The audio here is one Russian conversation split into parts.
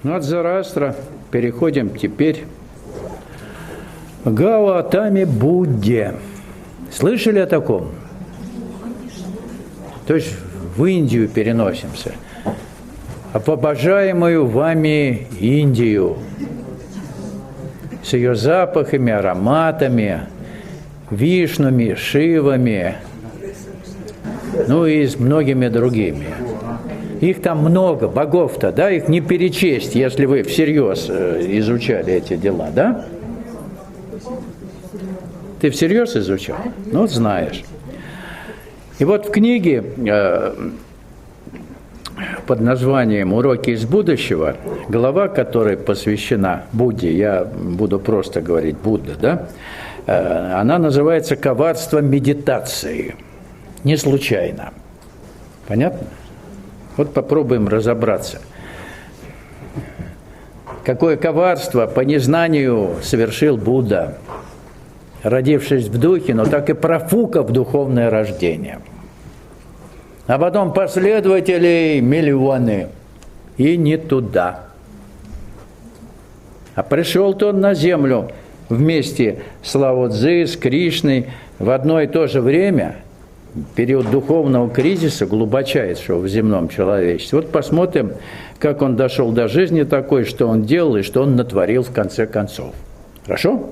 Ну, от Зороастра переходим теперь к Гаутаме Будде. Слышали о таком? То есть в Индию переносимся. В обожаемую вами Индию с ее запахами, ароматами, вишнами, шивами, ну и с многими другими. Их там много, богов-то, да, их не перечесть, если вы всерьез изучали эти дела, да? Ты всерьез изучал? Ну, знаешь. И вот в книге под названием «Уроки из будущего», глава, которая посвящена Будде, я буду просто говорить Будда, да, она называется «Коварство медитации». Не случайно. Понятно? Вот попробуем разобраться. Какое коварство по незнанию совершил Будда, родившись в духе, но так и профукав духовное рождение. А потом последователей миллионы. И не туда. А пришел-то он на землю вместе с Лао Цзы, с Кришной в одно и то же время, период духовного кризиса, глубочайшего в земном человечестве. Вот посмотрим, как он дошел до жизни такой, что он делал и что он натворил в конце концов. Хорошо?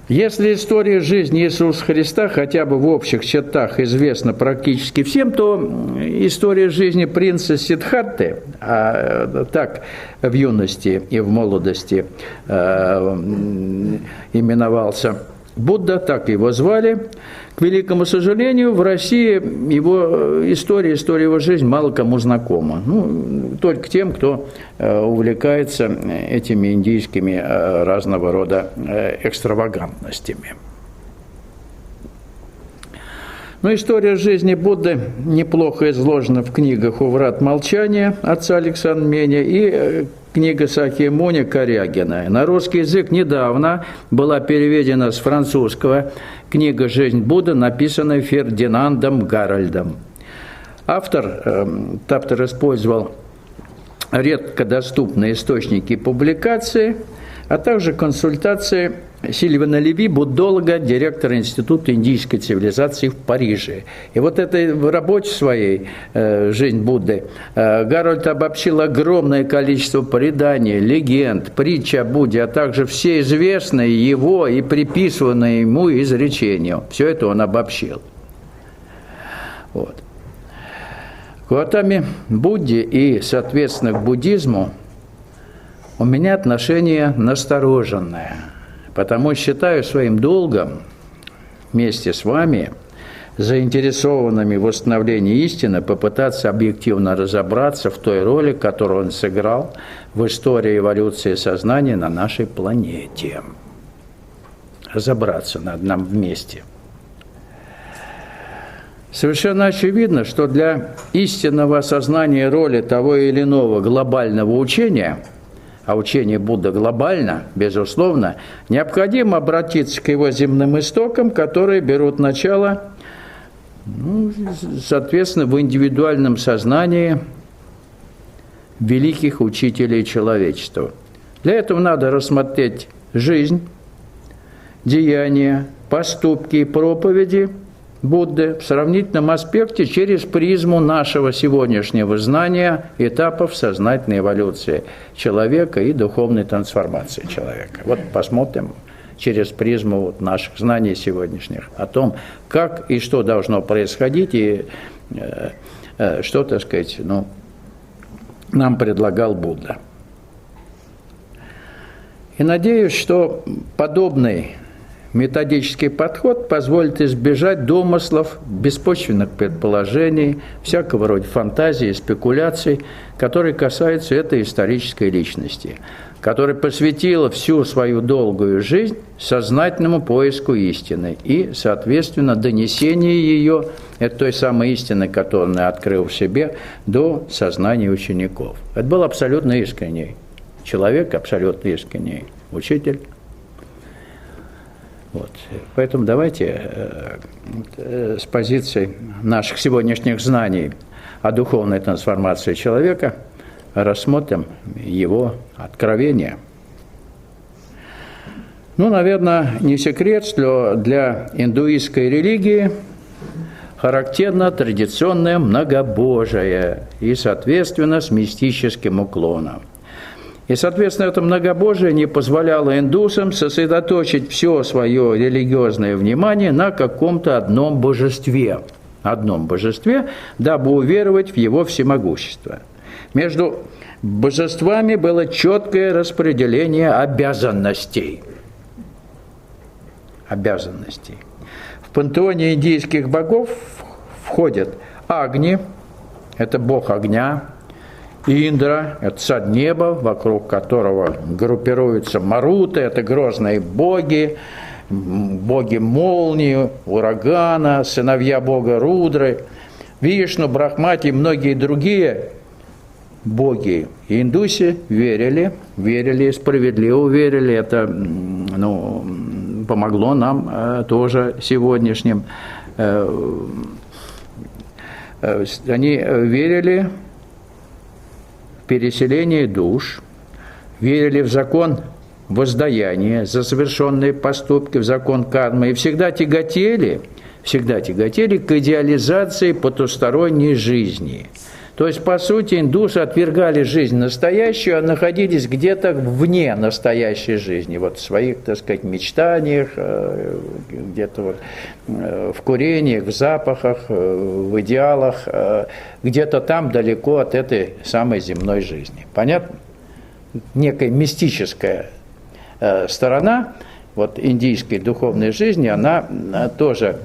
Если история жизни Иисуса Христа хотя бы в общих чертах известна практически всем, то история жизни принца Сиддхартты, а так в юности и в молодости именовался Будда, так его звали. К великому сожалению, в России его история его жизни мало кому знакома. Ну, только тем, кто увлекается этими индийскими разного рода экстравагантностями. Но история жизни Будды неплохо изложена в книгах «У врат молчания» отца Александра Меня и книга Сакьямуни Корягина. На русский язык недавно была переведена с французского книга «Жизнь Будды», написанная Фердинандом Гарольдом. Автор использовал редко доступные источники публикации, а также консультации Сильвана Леви, буддолога, директора Института индийской цивилизации в Париже. И вот этой в работе своей «Жизнь Будды» Гарольд обобщил огромное количество преданий, легенд, притч о Будде, а также все известные его и приписанные ему изречения. Все это он обобщил. Вот. К Гаутаме Будде и, соответственно, к буддизму у меня отношение настороженное. Потому считаю своим долгом вместе с вами, заинтересованными в восстановлении истины, попытаться объективно разобраться в той роли, которую он сыграл в истории эволюции сознания на нашей планете. Разобраться надо нам вместе. Совершенно очевидно, что для истинного осознания роли того или иного глобального учения, а учение Будды глобально, безусловно, необходимо обратиться к его земным истокам, которые берут начало, соответственно, в индивидуальном сознании великих учителей человечества. Для этого надо рассмотреть жизнь, деяния, поступки и проповеди Будды в сравнительном аспекте через призму нашего сегодняшнего знания этапов сознательной эволюции человека и духовной трансформации человека. Вот посмотрим через призму наших знаний сегодняшних о том, как и что должно происходить, и что, так сказать, нам предлагал Будда. И надеюсь, что подобный методический подход позволит избежать домыслов, беспочвенных предположений, всякого рода фантазий и спекуляций, которые касаются этой исторической личности, которая посвятила всю свою долгую жизнь сознательному поиску истины и, соответственно, донесению ее, это той самой истины, которую он открыл в себе, до сознания учеников. Это был абсолютно искренний человек, абсолютно искренний учитель. Вот. Поэтому давайте с позиции наших сегодняшних знаний о духовной трансформации человека рассмотрим его откровение. Ну, наверное, не секрет, что для индуистской религии характерно традиционное многобожие и, соответственно, с мистическим уклоном. И, соответственно, это многобожие не позволяло индусам сосредоточить все свое религиозное внимание на каком-то одном божестве, дабы уверовать в его всемогущество. Между божествами было четкое распределение обязанностей. В пантеоне индийских богов входят Агни, это бог огня, Индра, это царь неба, вокруг которого группируются Маруты, это грозные боги, боги молнии, урагана, сыновья бога Рудры, Вишну, Брахмати и многие другие боги. И индусы верили, справедливо верили, это помогло нам тоже сегодняшним. Они верили в переселение душ, верили в закон воздаяния за совершенные поступки, в закон кармы, и всегда тяготели к идеализации потусторонней жизни. То есть, по сути, индусы отвергали жизнь настоящую, а находились где-то вне настоящей жизни, вот в своих, так сказать, мечтаниях, где-то вот в курениях, в запахах, в идеалах, где-то там далеко от этой самой земной жизни. Понятно? Некая мистическая сторона вот индийской духовной жизни, она тоже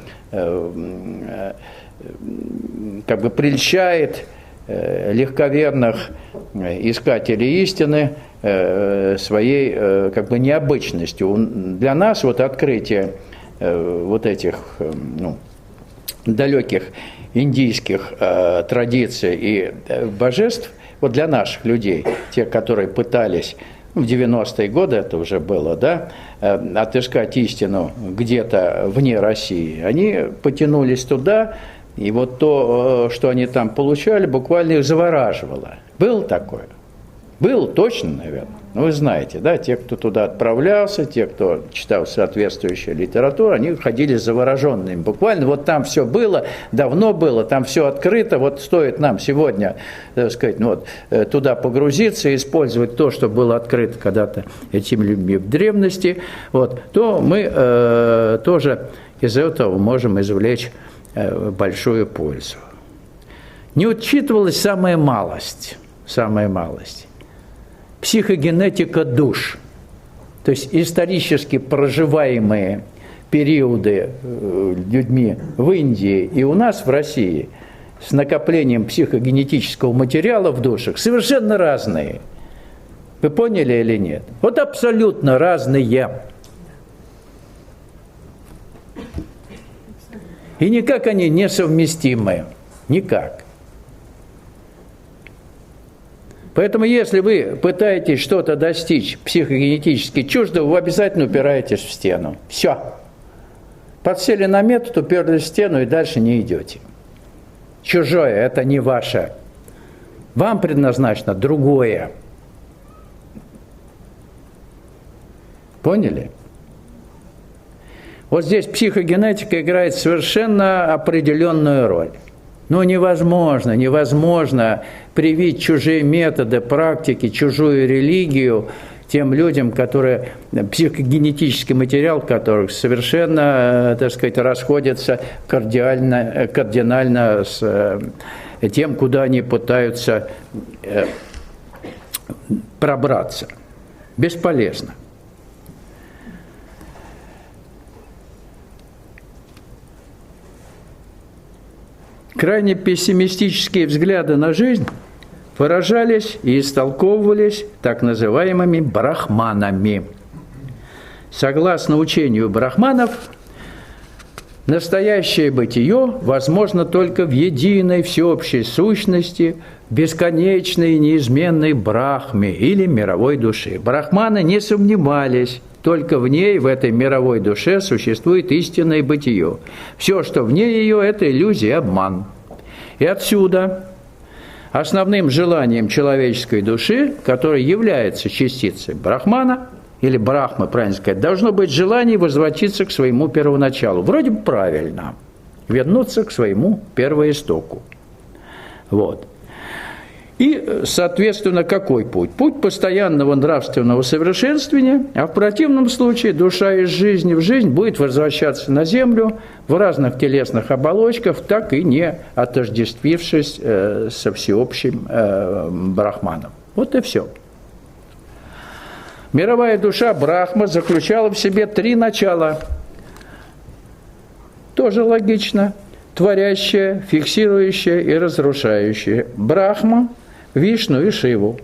как бы прельщает легковерных искателей истины своей как бы необычностью. Для нас вот открытие вот этих далеких индийских традиций и божеств, вот для наших людей, те, которые пытались в 90-е годы, это уже было, да, отыскать истину где-то вне России, они потянулись туда. И вот то, что они там получали, буквально их завораживало. Было такое? Было точно, наверное. Ну, вы знаете, да, те, кто туда отправлялся, те, кто читал соответствующую литературу, они ходили завороженными. Буквально вот там все было, давно было, там все открыто. Вот стоит нам сегодня, так сказать, туда погрузиться и использовать то, что было открыто когда-то этими людьми в древности, то мы тоже из этого можем извлечь большую пользу. Не учитывалась самая малость. Психогенетика душ. То есть исторически проживаемые периоды людьми в Индии и у нас в России с накоплением психогенетического материала в душах совершенно разные. Вы поняли или нет? Вот абсолютно разные. И никак они несовместимы. Никак. Поэтому, если вы пытаетесь что-то достичь психогенетически чуждого, вы обязательно упираетесь в стену. Все. Подсели на метод, уперлись в стену и дальше не идете. Чужое – это не ваше. Вам предназначено другое. Поняли? Вот здесь психогенетика играет совершенно определенную роль. Невозможно привить чужие методы, практики, чужую религию тем людям, которые, психогенетический материал которых совершенно, так сказать, расходится кардинально с тем, куда они пытаются пробраться. Бесполезно. Крайне пессимистические взгляды на жизнь выражались и истолковывались так называемыми брахманами. Согласно учению брахманов, настоящее бытие возможно только в единой всеобщей сущности, бесконечной и неизменной брахме или мировой душе. Брахманы не сомневались в Только в ней, в этой мировой душе, существует истинное бытие. Все, что вне ее, это иллюзия и обман. И отсюда основным желанием человеческой души, которая является частицей Брахмана, или Брахмы, правильно сказать, должно быть желание возвратиться к своему первоначалу. Вроде бы правильно. Вернуться к своему первоистоку. Вот. И, соответственно, какой путь? Путь постоянного нравственного совершенствования, а в противном случае душа из жизни в жизнь будет возвращаться на землю в разных телесных оболочках, так и не отождествившись со всеобщим брахманом. Вот и все. Мировая душа Брахма заключала в себе три начала. Тоже логично. Творящее, фиксирующее и разрушающее. Брахма, Вишну и Шиву.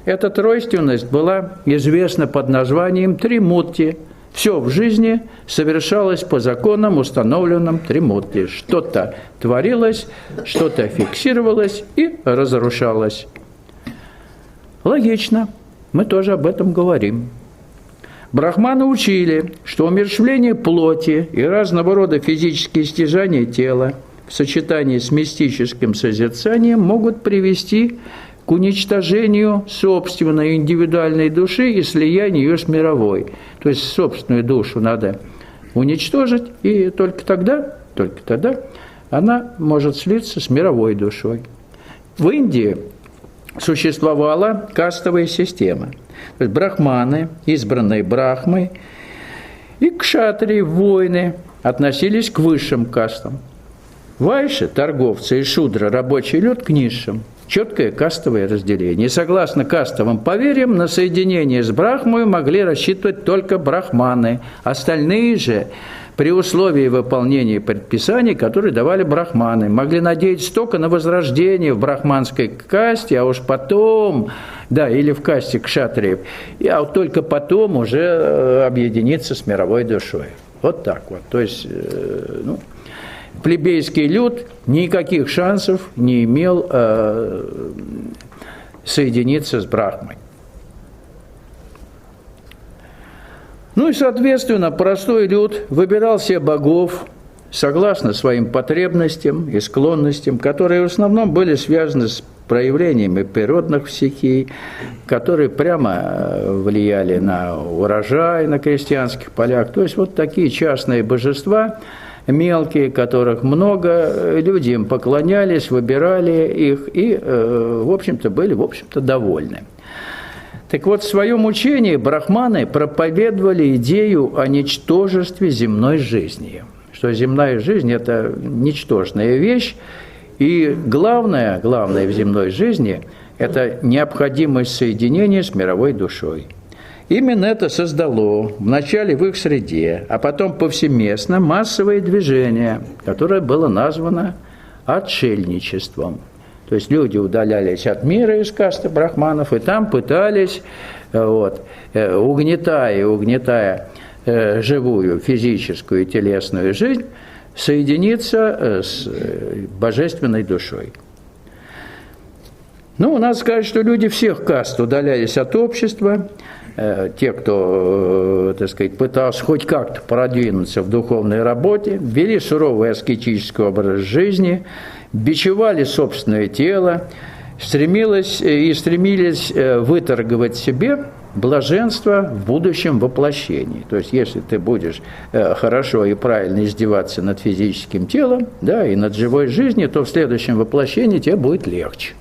Эта тройственность была известна под названием Тримурти. Все в жизни совершалось по законам, установленным Тримурти. Что-то творилось, что-то фиксировалось и разрушалось. Логично. Мы тоже об этом говорим. Брахманы учили, что умерщвление плоти и разного рода физические стяжания тела в сочетании с мистическим созерцанием могут привести к уничтожению собственной индивидуальной души и слиянию ее с мировой. То есть собственную душу надо уничтожить, и только тогда она может слиться с мировой душой. В Индии существовала кастовая система. То есть брахманы, избранные Брахмой, и кшатрии, воины, относились к высшим кастам. Вайши, торговцы, и шудра, рабочий люд, к низшим. Четкое кастовое разделение. И согласно кастовым поверьям, на соединение с Брахмой могли рассчитывать только брахманы. Остальные же, при условии выполнения предписаний, которые давали брахманы, могли надеяться только на возрождение в брахманской касте, а уж потом, да, или в касте кшатриев, а вот только потом уже объединиться с мировой душой. Вот так вот. То есть, плебейский люд никаких шансов не имел соединиться с Брахмой. Ну и, соответственно, простой люд выбирал себе богов согласно своим потребностям и склонностям, которые в основном были связаны с проявлениями природных стихий, которые прямо влияли на урожай на крестьянских полях. То есть вот такие частные божества, мелкие, которых много, люди им поклонялись, выбирали их и, в общем-то, были, довольны. Так вот, в своем учении брахманы проповедовали идею о ничтожестве земной жизни, что земная жизнь – это ничтожная вещь, и главное в земной жизни – это необходимость соединения с мировой душой. Именно это создало вначале в их среде, а потом повсеместно массовое движение, которое было названо отшельничеством. То есть люди удалялись от мира из касты брахманов, и там пытались, угнетая живую физическую и телесную жизнь, соединиться с божественной душой. Надо сказать, что люди всех каст удалялись от общества. Те, кто, пытался хоть как-то продвинуться в духовной работе, вели суровый аскетический образ жизни, бичевали собственное тело, стремились выторговать себе блаженство в будущем воплощении. То есть, если ты будешь хорошо и правильно издеваться над физическим телом, да, и над живой жизнью, то в следующем воплощении тебе будет легче.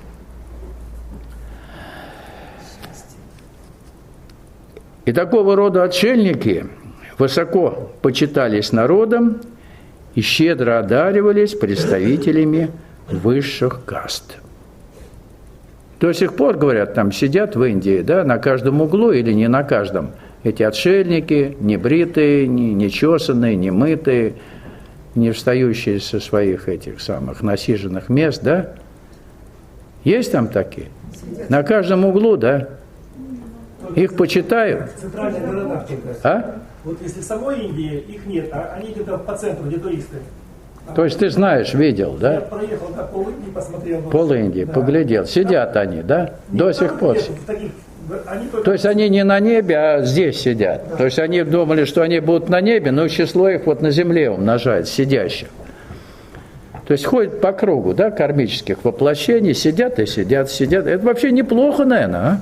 И такого рода отшельники высоко почитались народом и щедро одаривались представителями высших каст. До сих пор, говорят, там сидят в Индии, да, на каждом углу или не на каждом, эти отшельники, не бритые, не чесанные, не мытые, не встающие со своих этих самых насиженных мест, да? Есть там такие? На каждом углу, да? Их почитают. В центральных городах только. А? Вот если в самой Индии их нет, а они где-то по центру, где туристы. То есть ты знаешь, видел, да? Я проехал, да, пол Индии посмотрел. Пол Индии, да. поглядел. Сидят они, да? До сих пор. Нет, в таких Они только... То есть они не на небе, а здесь сидят. Да. То есть они думали, что они будут на небе, но число их вот на земле умножает, сидящих. То есть ходят по кругу, да, кармических воплощений, сидят и сидят, сидят. Это вообще неплохо, наверное, а?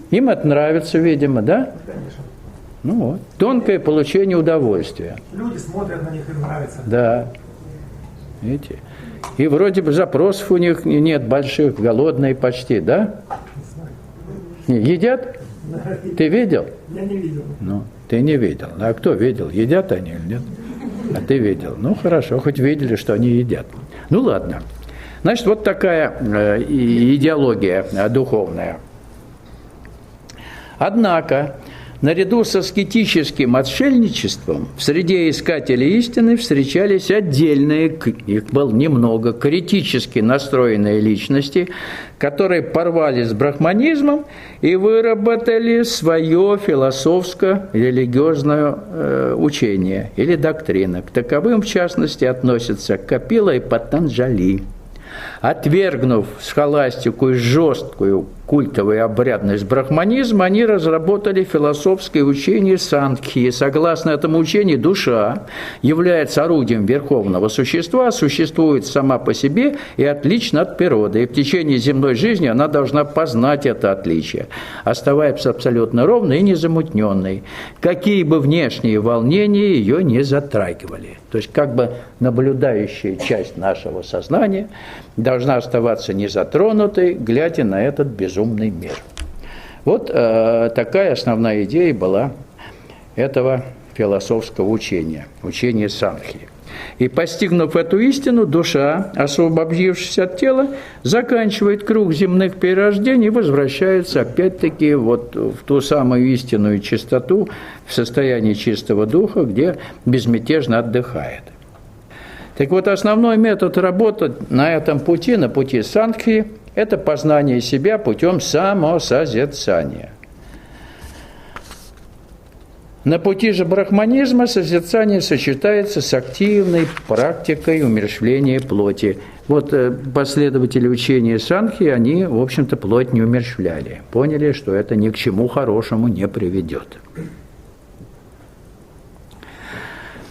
Им это нравится, видимо, да? Конечно. Ну вот. Тонкое получение удовольствия. Люди смотрят на них, им нравится. Да. Видите? И вроде бы запросов у них нет больших, голодные почти, да? Не знаю. Едят? Ты видел? Я не видел. Ну, ты не видел. А кто видел? Едят они или нет? А ты видел. Ну, хорошо, хоть видели, что они едят. Ну, ладно. Значит, вот такая идеология духовная. Однако, наряду с аскетическим отшельничеством в среде искателей истины встречались отдельные, их было немного, критически настроенные личности, которые порвали с брахманизмом и выработали свое философско-религиозное учение или доктрина. К таковым, в частности, относятся Капила и Патанджали. Отвергнув схоластику и жесткую культовую обрядность брахманизма, они разработали философское учение Санкхи. Согласно этому учению, душа является орудием верховного существа, существует сама по себе и отлична от природы. И в течение земной жизни она должна познать это отличие, оставаясь абсолютно ровной и незамутненной, какие бы внешние волнения ее не затрагивали. То есть как бы наблюдающая часть нашего сознания должна оставаться незатронутой, глядя на этот безумный мир. Вот такая основная идея была этого философского учения, учения Санкхи. И постигнув эту истину, душа, освободившись от тела, заканчивает круг земных перерождений и возвращается опять-таки вот в ту самую истинную чистоту, в состоянии чистого духа, где безмятежно отдыхает. Так вот, основной метод работы на этом пути, на пути Санкхи, это познание себя путем самосозерцания. На пути же брахманизма созерцание сочетается с активной практикой умерщвления плоти. Вот последователи учения Санкхи, они, в общем-то, плоть не умерщвляли. Поняли, что это ни к чему хорошему не приведет.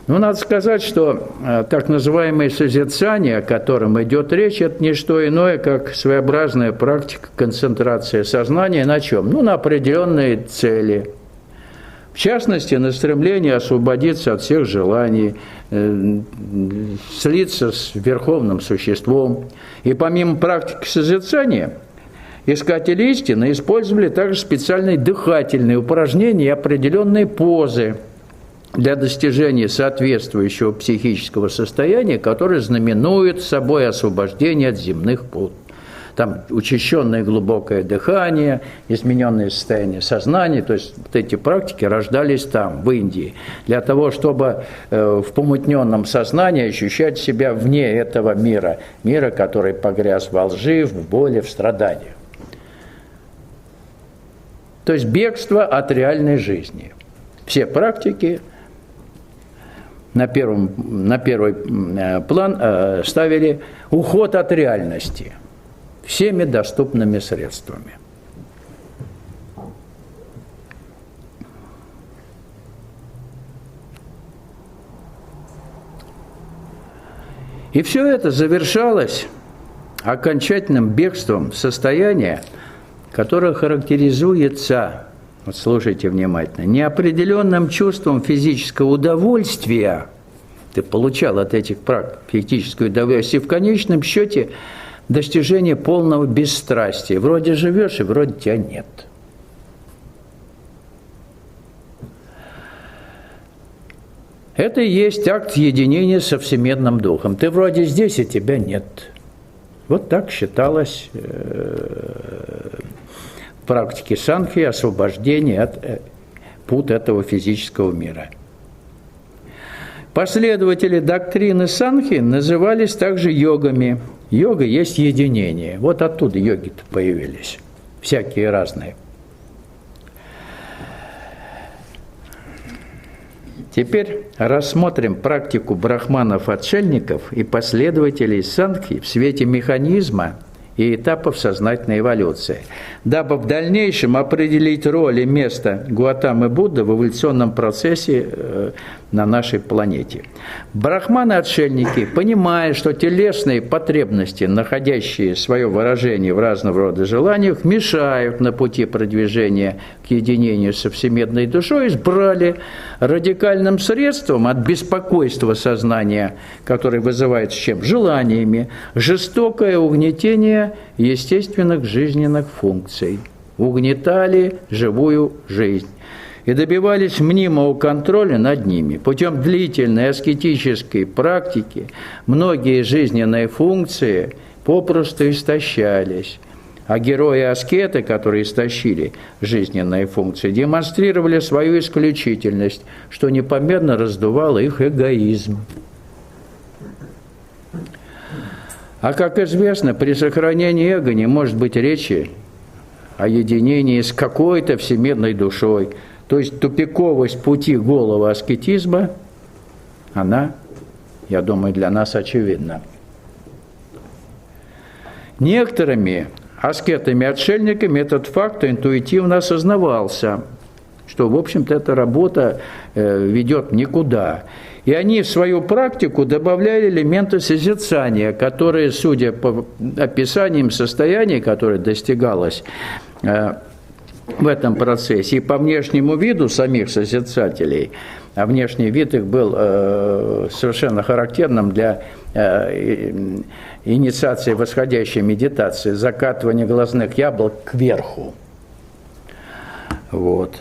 Ну, надо сказать, что так называемое созерцание, о котором идет речь, это не что иное, как своеобразная практика концентрации сознания на чем? Ну, на определенные цели. В частности, на стремление освободиться от всех желаний, слиться с верховным существом. И помимо практики созерцания, искатели истины использовали также специальные дыхательные упражнения и определенные позы для достижения соответствующего психического состояния, которое знаменует собой освобождение от земных пут. Там учащенное глубокое дыхание, измененное состояние сознания, то есть вот эти практики рождались там, в Индии, для того, чтобы в помутненном сознании ощущать себя вне этого мира, мира, который погряз во лжи, в боли, в страданиях. То есть бегство от реальной жизни. Все практики на первый план ставили уход от реальности всеми доступными средствами. И все это завершалось окончательным бегством в состояние, которое характеризуется, вот слушайте внимательно, неопределенным чувством физического удовольствия. Ты получал от этих практик физическое удовольствие, и в конечном счете достижение полного бесстрастия. Вроде живешь, и вроде тебя нет. Это и есть акт единения со всемирным духом. Ты вроде здесь, и тебя нет. Вот так считалось в практике Санкхи освобождение от пут этого физического мира. Последователи доктрины Санкхи назывались также йогами. Йога есть единение. Вот оттуда йоги-то появились. Всякие разные. Теперь рассмотрим практику брахманов-отшельников и последователей Санкхи в свете механизма и этапов сознательной эволюции, дабы в дальнейшем определить роль и место Гаутамы Будды в эволюционном процессе на нашей планете. Брахманы-отшельники, понимая, что телесные потребности, находящие свое выражение в разного рода желаниях, мешают на пути продвижения к единению со всемирной душой, избрали радикальным средством от беспокойства сознания, которое вызывает с чем? Желаниями, жестокое угнетение естественных жизненных функций. Угнетали живую жизнь и добивались мнимого контроля над ними. Путем длительной аскетической практики многие жизненные функции попросту истощались. А герои-аскеты, которые истощили жизненные функции, демонстрировали свою исключительность, что непомерно раздувало их эгоизм. А как известно, при сохранении эго не может быть речи о единении с какой-то всемирной душой. То есть тупиковость пути голого аскетизма, она, я думаю, для нас очевидна. Некоторыми аскетами-отшельниками этот факт интуитивно осознавался, что, в общем-то, эта работа ведет никуда. И они в свою практику добавляли элементы созерцания, которые, судя по описаниям состояния, которое достигалось в этом процессе, и по внешнему виду самих созерцателей, а внешний вид их был совершенно характерным для инициации восходящей медитации, закатывание глазных яблок кверху. Вот.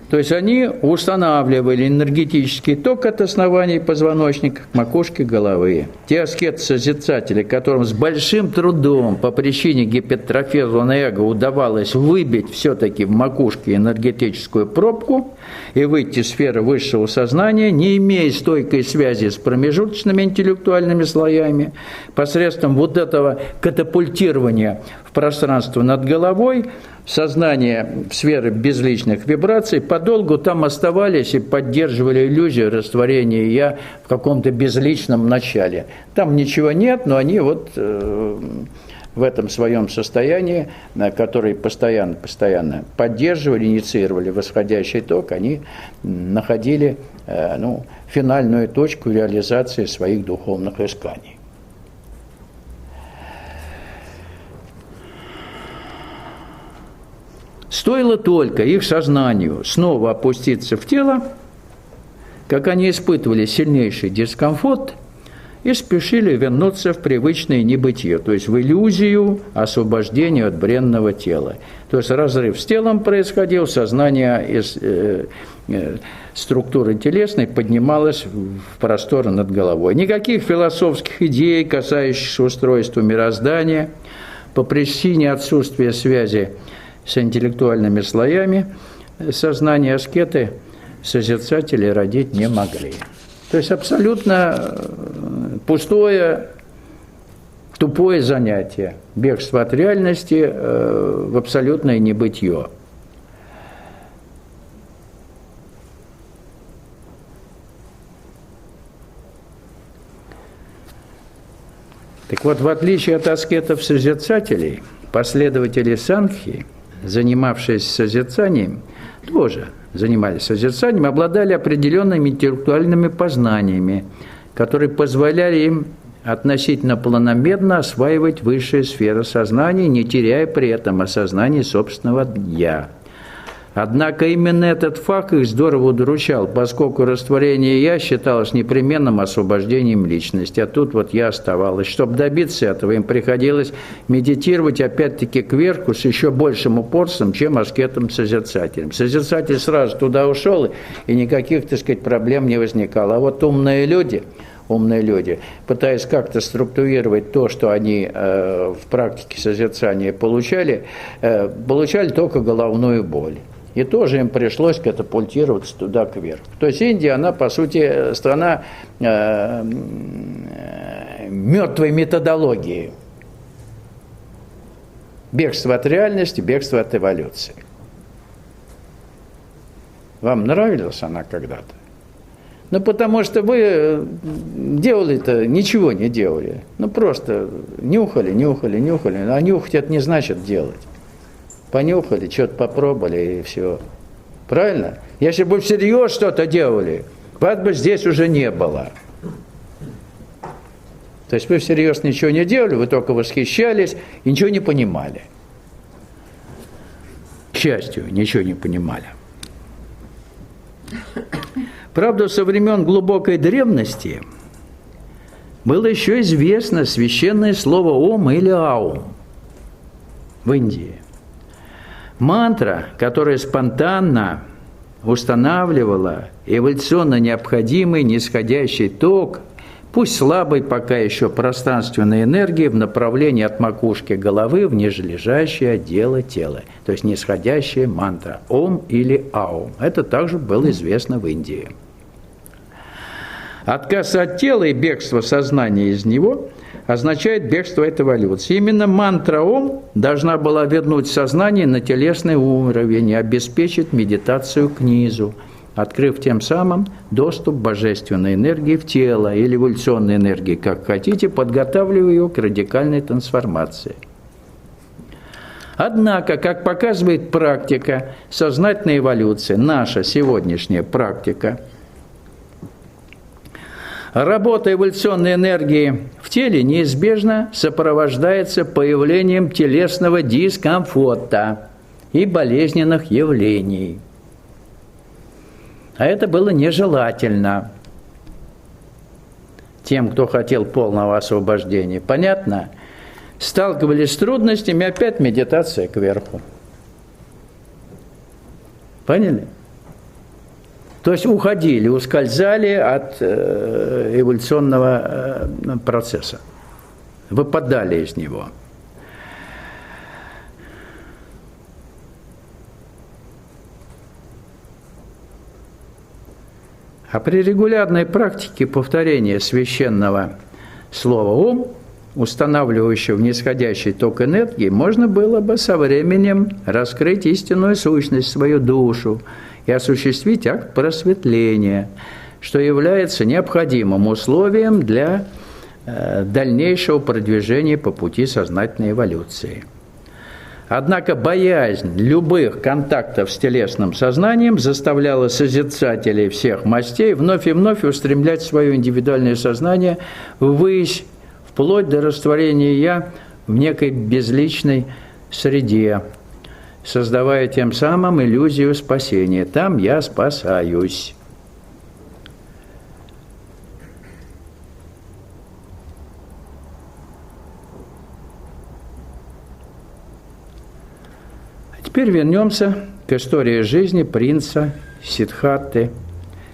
То есть они устанавливали энергетический ток от основания позвоночника к макушке головы. Те аскеты-созерцатели, которым с большим трудом по причине гипертрофированного эго удавалось выбить все-таки в макушке энергетическую пробку и выйти из сферы высшего сознания, не имея стойкой связи с промежуточными интеллектуальными слоями, посредством вот этого катапультирования в пространство над головой, сознание в сфере безличных вибраций, подолгу там оставались и поддерживали иллюзию растворения «я» в каком-то безличном начале. Там ничего нет, но они вот в этом своем состоянии, который постоянно поддерживали, инициировали восходящий ток, они находили финальную точку реализации своих духовных исканий. Стоило только их сознанию снова опуститься в тело, как они испытывали сильнейший дискомфорт и спешили вернуться в привычное небытие, то есть в иллюзию освобождения от бренного тела. То есть разрыв с телом происходил, сознание из структуры телесной поднималось в просторы над головой. Никаких философских идей, касающихся устройства мироздания, по причине отсутствия связи с интеллектуальными слоями сознания аскеты созерцатели родить не могли. То есть абсолютно пустое, тупое занятие, бегство от реальности в абсолютное небытие. Так вот, в отличие от аскетов-созерцателей, последователи Сангхи, занимавшиеся созерцанием, тоже занимались созерцанием, обладали определенными интеллектуальными познаниями, которые позволяли им относительно планомерно осваивать высшие сферы сознания, не теряя при этом осознания собственного «я». Однако именно этот факт их здорово удручал, поскольку растворение «я» считалось непременным освобождением личности, а тут вот «я» оставалось. Чтобы добиться этого, им приходилось медитировать опять-таки кверху с еще большим упорством, чем аскетом-созерцателем. Созерцатель сразу туда ушел, и никаких, так сказать, проблем не возникало. А вот умные люди, пытаясь как-то структурировать то, что они в практике созерцания получали только головную боль. И тоже им пришлось катапультироваться туда кверху. То есть Индия, она, по сути, страна мертвой методологии. Бегство от реальности, бегство от эволюции. Вам нравилась она когда-то? Ну, потому что вы делали-то, ничего не делали. Ну, просто нюхали. А нюхать это не значит делать. Понюхали, что-то попробовали и все. Правильно? Если бы всерьез что-то делали, вас бы здесь уже не было. То есть вы всерьез ничего не делали, вы только восхищались и ничего не понимали. К счастью, ничего не понимали. Правда, со времен глубокой древности было еще известно священное слово «Ом» или «Аум» в Индии. Мантра, которая спонтанно устанавливала эволюционно необходимый нисходящий ток, пусть слабой пока еще пространственной энергии в направлении от макушки головы в нижележащее отделы тела. То есть нисходящая мантра «Ом» или «Аум». Это также было известно в Индии. Отказ от тела и бегство сознания из него означает бегство от эволюции. Именно мантра «Ом» должна была вернуть сознание на телесный уровень и обеспечить медитацию к низу, открыв тем самым доступ божественной энергии в тело или эволюционной энергии, как хотите, подготавливая ее к радикальной трансформации. Однако, как показывает практика сознательной эволюции, наша сегодняшняя практика, работа эволюционной энергии в теле неизбежно сопровождается появлением телесного дискомфорта и болезненных явлений. А это было нежелательно тем, кто хотел полного освобождения. Понятно? Сталкивались с трудностями, опять медитация кверху. Поняли? То есть уходили, ускользали от эволюционного процесса, выпадали из него. А при регулярной практике повторения священного слова «Ом», устанавливающего нисходящий ток энергии, можно было бы со временем раскрыть истинную сущность, свою душу, и осуществить акт просветления, что является необходимым условием для дальнейшего продвижения по пути сознательной эволюции. Однако боязнь любых контактов с телесным сознанием заставляла созерцателей всех мастей вновь и вновь устремлять свое индивидуальное сознание ввысь, вплоть до растворения «я» в некой безличной среде, создавая тем самым иллюзию спасения. Там я спасаюсь. А теперь вернемся к истории жизни принца Сиддхарты.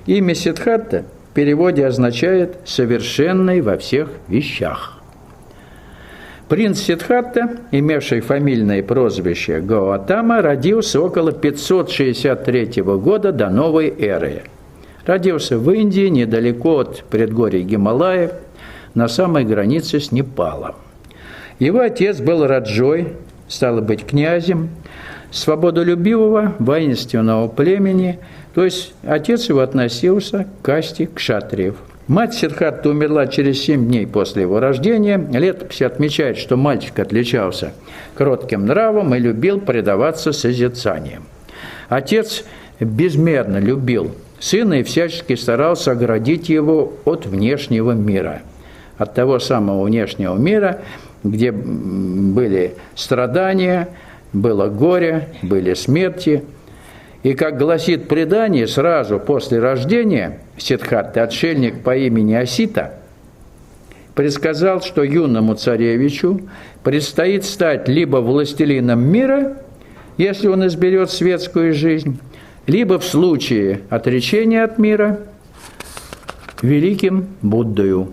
Имя Сиддхарта в переводе означает «совершенный во всех вещах». Принц Сиддхарта, имевший фамильное прозвище Гаутама, родился около 563 года до новой эры. Родился в Индии, недалеко от предгорий Гималаев, на самой границе с Непалом. Его отец был раджой, стало быть, князем, свободолюбивого воинственного племени, то есть отец его относился к касте кшатриев. Мать Сиддхарты умерла через 7 дней после его рождения. Летопись отмечает, что мальчик отличался кротким нравом и любил предаваться созерцаниям. Отец безмерно любил сына и всячески старался оградить его от внешнего мира. От того самого внешнего мира, где были страдания, было горе, были смерти. И, как гласит предание, сразу после рождения Сиддхарты отшельник по имени Асита предсказал, что юному царевичу предстоит стать либо властелином мира, если он изберет светскую жизнь, либо в случае отречения от мира великим Буддою.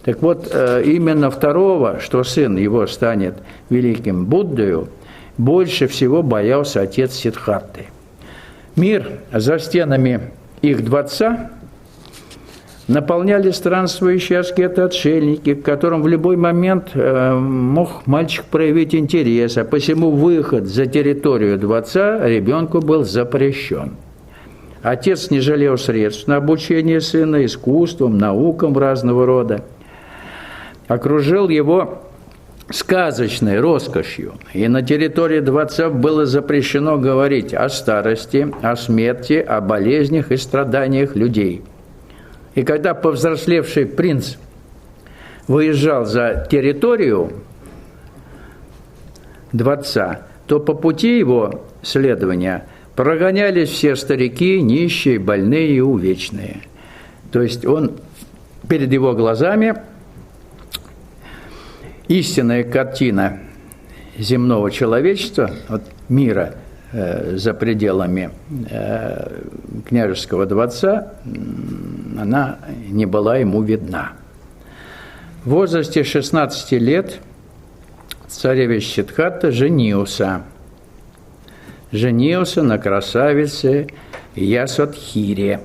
Так вот, именно второго, что сын его станет великим Буддою, больше всего боялся отец Сиддхарты. Мир за стенами их дворца наполняли странствующие аскеты-отшельники, к которым в любой момент мог мальчик проявить интерес, а посему выход за территорию дворца ребенку был запрещен. Отец не жалел средств на обучение сына искусствам, наукам разного рода. Окружил его сказочной роскошью. И на территории дворцов было запрещено говорить о старости, о смерти, о болезнях и страданиях людей. И когда повзрослевший принц выезжал за территорию дворца, то по пути его следования прогонялись все старики, нищие, больные и увечные. То есть перед его глазами истинная картина земного человечества, от мира за пределами княжеского дворца, она не была ему видна. В возрасте 16 лет царевич Сиддхартха женился на красавице Ясодхире.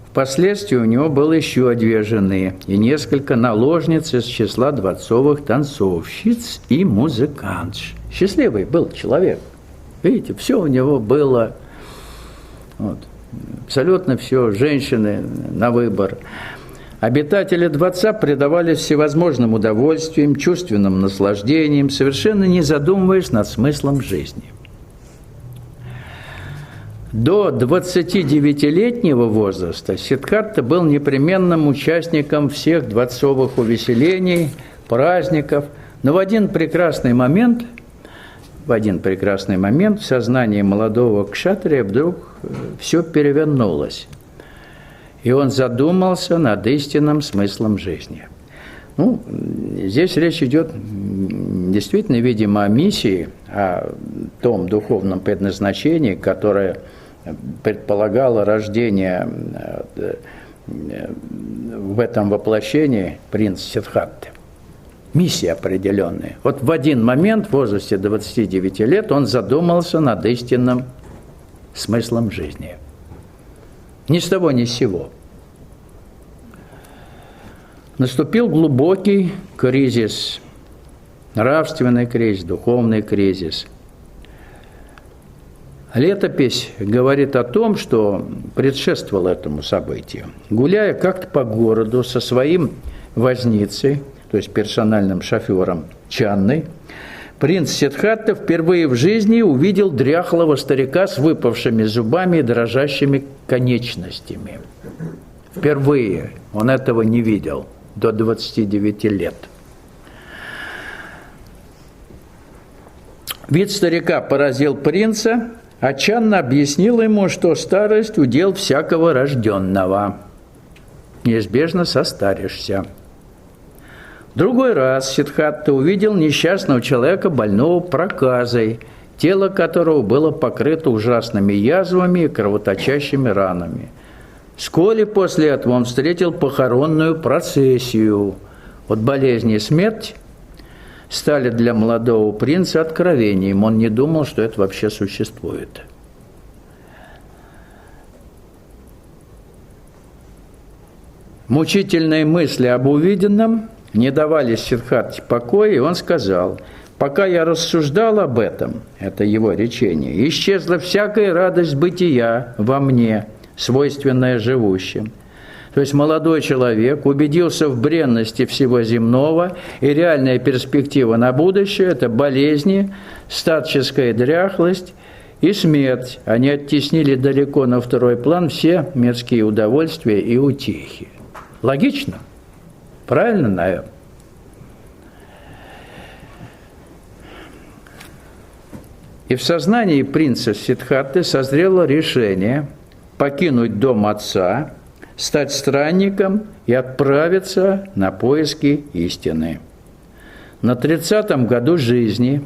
Впоследствии у него было еще 2 жены и несколько наложниц из числа дворцовых танцовщиц и музыкантш. Счастливый был человек. Видите, все у него было, абсолютно все, женщины на выбор. Обитатели дворца предавались всевозможным удовольствиям, чувственным наслаждениям, совершенно не задумываясь над смыслом жизни. До 29-летнего возраста Сиддхартха был непременным участником всех дворцовых увеселений, праздников, но в один прекрасный момент в сознании молодого кшатрия вдруг все перевернулось, и он задумался над истинным смыслом жизни. Здесь речь идет действительно, видимо, о миссии, о том духовном предназначении, которое предполагало рождение в этом воплощении принца Сиддхартхи. Миссия определенная. Вот в один момент, в возрасте 29 лет, он задумался над истинным смыслом жизни. Ни с того, ни с сего. Наступил глубокий кризис, нравственный кризис, духовный кризис. Летопись говорит о том, что предшествовало этому событию. Гуляя как-то по городу со своим возницей, то есть персональным шофером Чанной, принц Сиддхартха впервые в жизни увидел дряхлого старика с выпавшими зубами и дрожащими конечностями. Впервые он этого не видел до 29 лет. Вид старика поразил принца, а Чанна объяснила ему, что старость – удел всякого рожденного. Неизбежно состаришься. В другой раз Сиддхартха увидел несчастного человека, больного проказой, тело которого было покрыто ужасными язвами и кровоточащими ранами. Вскоре после этого он встретил похоронную процессию. От болезни и смерть стали для молодого принца откровением. Он не думал, что это вообще существует. Мучительные мысли об увиденном не давали Сиддхартхе покоя, и он сказал: «Пока я рассуждал об этом, это его речение, исчезла всякая радость бытия во мне, свойственная живущим». То есть молодой человек убедился в бренности всего земного, и реальная перспектива на будущее – это болезни, старческая дряхлость и смерть. Они оттеснили далеко на второй план все мирские удовольствия и утехи. Логично? Правильно, наверное? И в сознании принца Сиддхартхи созрело решение покинуть дом отца, стать странником и отправиться на поиски истины. На 30-м году жизни,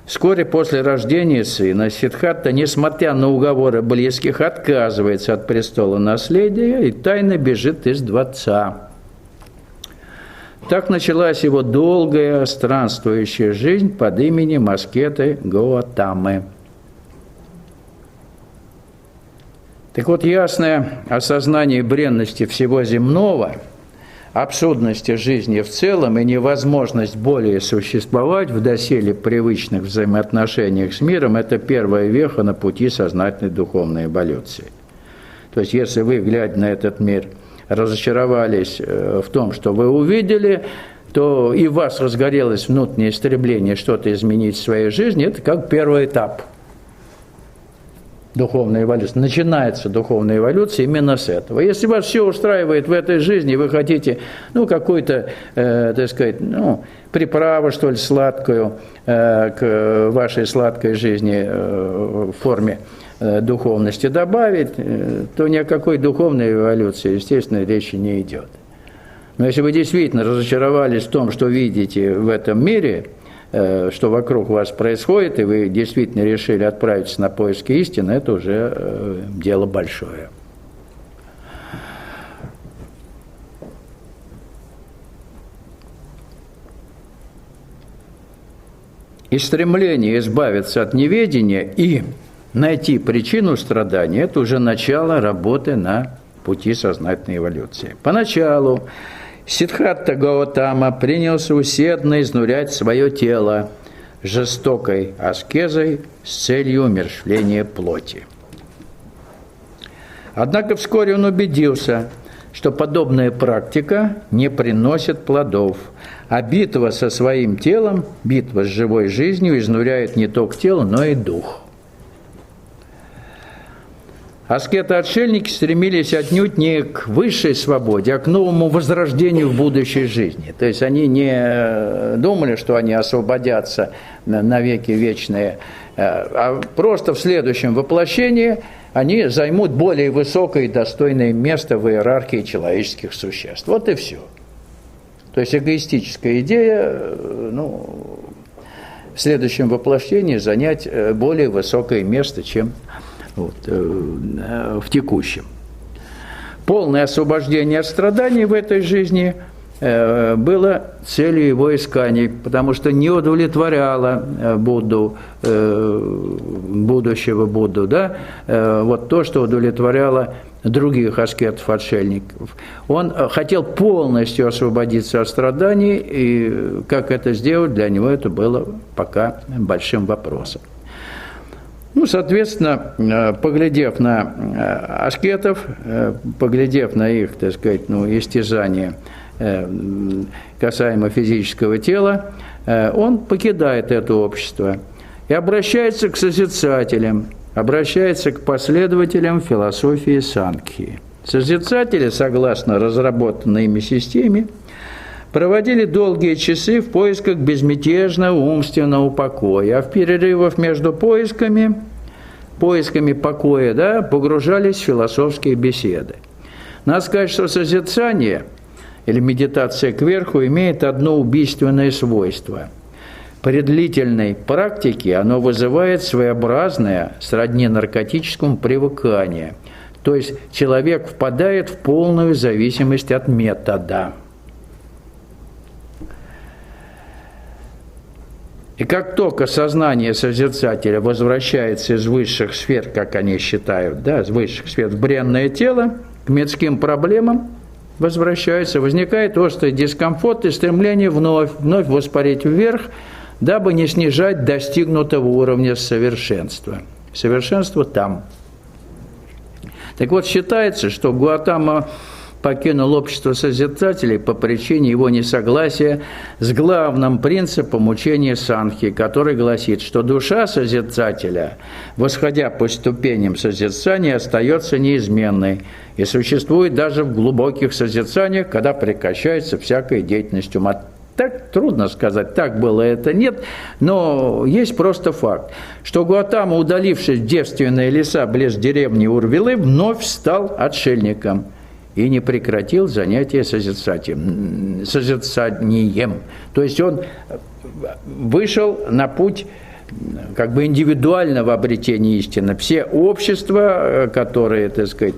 вскоре после рождения сына, Сиддхартха, несмотря на уговоры близких, отказывается от престола наследия и тайно бежит из дворца. Так началась его долгая странствующая жизнь под именем аскеты Гаутамы. Так вот, ясное осознание бренности всего земного, абсурдности жизни в целом и невозможность более существовать в доселе привычных взаимоотношениях с миром – это первая веха на пути сознательной духовной эволюции. То есть, если вы, глядя на этот мир, разочаровались в том, что вы увидели, то и у вас разгорелось внутреннее стремление что-то изменить в своей жизни, это как первый этап духовной эволюции. Начинается духовная эволюция именно с этого. Если вас все устраивает в этой жизни, вы хотите, какую-то, так сказать, приправу, что ли, сладкую к вашей сладкой жизни в форме духовности добавить, то ни о какой духовной эволюции, естественно, речи не идет. Но если вы действительно разочаровались в том, что видите в этом мире, что вокруг вас происходит, и вы действительно решили отправиться на поиски истины, это уже дело большое. И стремление избавиться от неведения и найти причину страдания – это уже начало работы на пути сознательной эволюции. Поначалу Сиддхартха Гаутама принялся усердно изнурять свое тело жестокой аскезой с целью умерщвления плоти. Однако вскоре он убедился, что подобная практика не приносит плодов, а битва со своим телом, битва с живой жизнью изнуряет не только тело, но и дух. Аскеты-отшельники стремились отнюдь не к высшей свободе, а к новому возрождению в будущей жизни. То есть они не думали, что они освободятся навеки вечные, а просто в следующем воплощении они займут более высокое и достойное место в иерархии человеческих существ. Вот и все. То есть эгоистическая идея, в следующем воплощении занять более высокое место, чем в текущем. Полное освобождение от страданий в этой жизни было целью его исканий, потому что не удовлетворяло Будду, будущего Будду, то, что удовлетворяло других аскетов-отшельников. Он хотел полностью освободиться от страданий, и как это сделать, для него это было пока большим вопросом. Соответственно, поглядев на аскетов, поглядев на их, так сказать, истязания касаемо физического тела, он покидает это общество и обращается к созерцателям, обращается к последователям философии Санкхи. Созерцатели, согласно разработанной ими системе, проводили долгие часы в поисках безмятежного умственного покоя, а в перерывах между поисками покоя, погружались в философские беседы. Надо сказать, что созерцание или медитация кверху имеет одно убийственное свойство. При длительной практике оно вызывает своеобразное, сродни наркотическому привыкание, то есть человек впадает в полную зависимость от метода. И как только сознание созерцателя возвращается из высших сфер, как они считают, из высших сфер в бренное тело, к мирским проблемам возвращается, возникает острый дискомфорт и стремление вновь воспарить вверх, дабы не снижать достигнутого уровня совершенства. Совершенство там. Так вот, считается, что Гаутама покинул общество созерцателей по причине его несогласия с главным принципом учения Санкхи, который гласит, что душа созерцателя, восходя по ступеням созерцания, остается неизменной и существует даже в глубоких созерцаниях, когда прекращается всякая деятельность ума. Так трудно сказать, так было это, нет, но есть просто факт, что Гаутама, удалившись в девственные леса близ деревни Урвилы, вновь стал отшельником и не прекратил занятия созерцанием. То есть он вышел на путь индивидуального обретения истины. Все общества, которые, так сказать,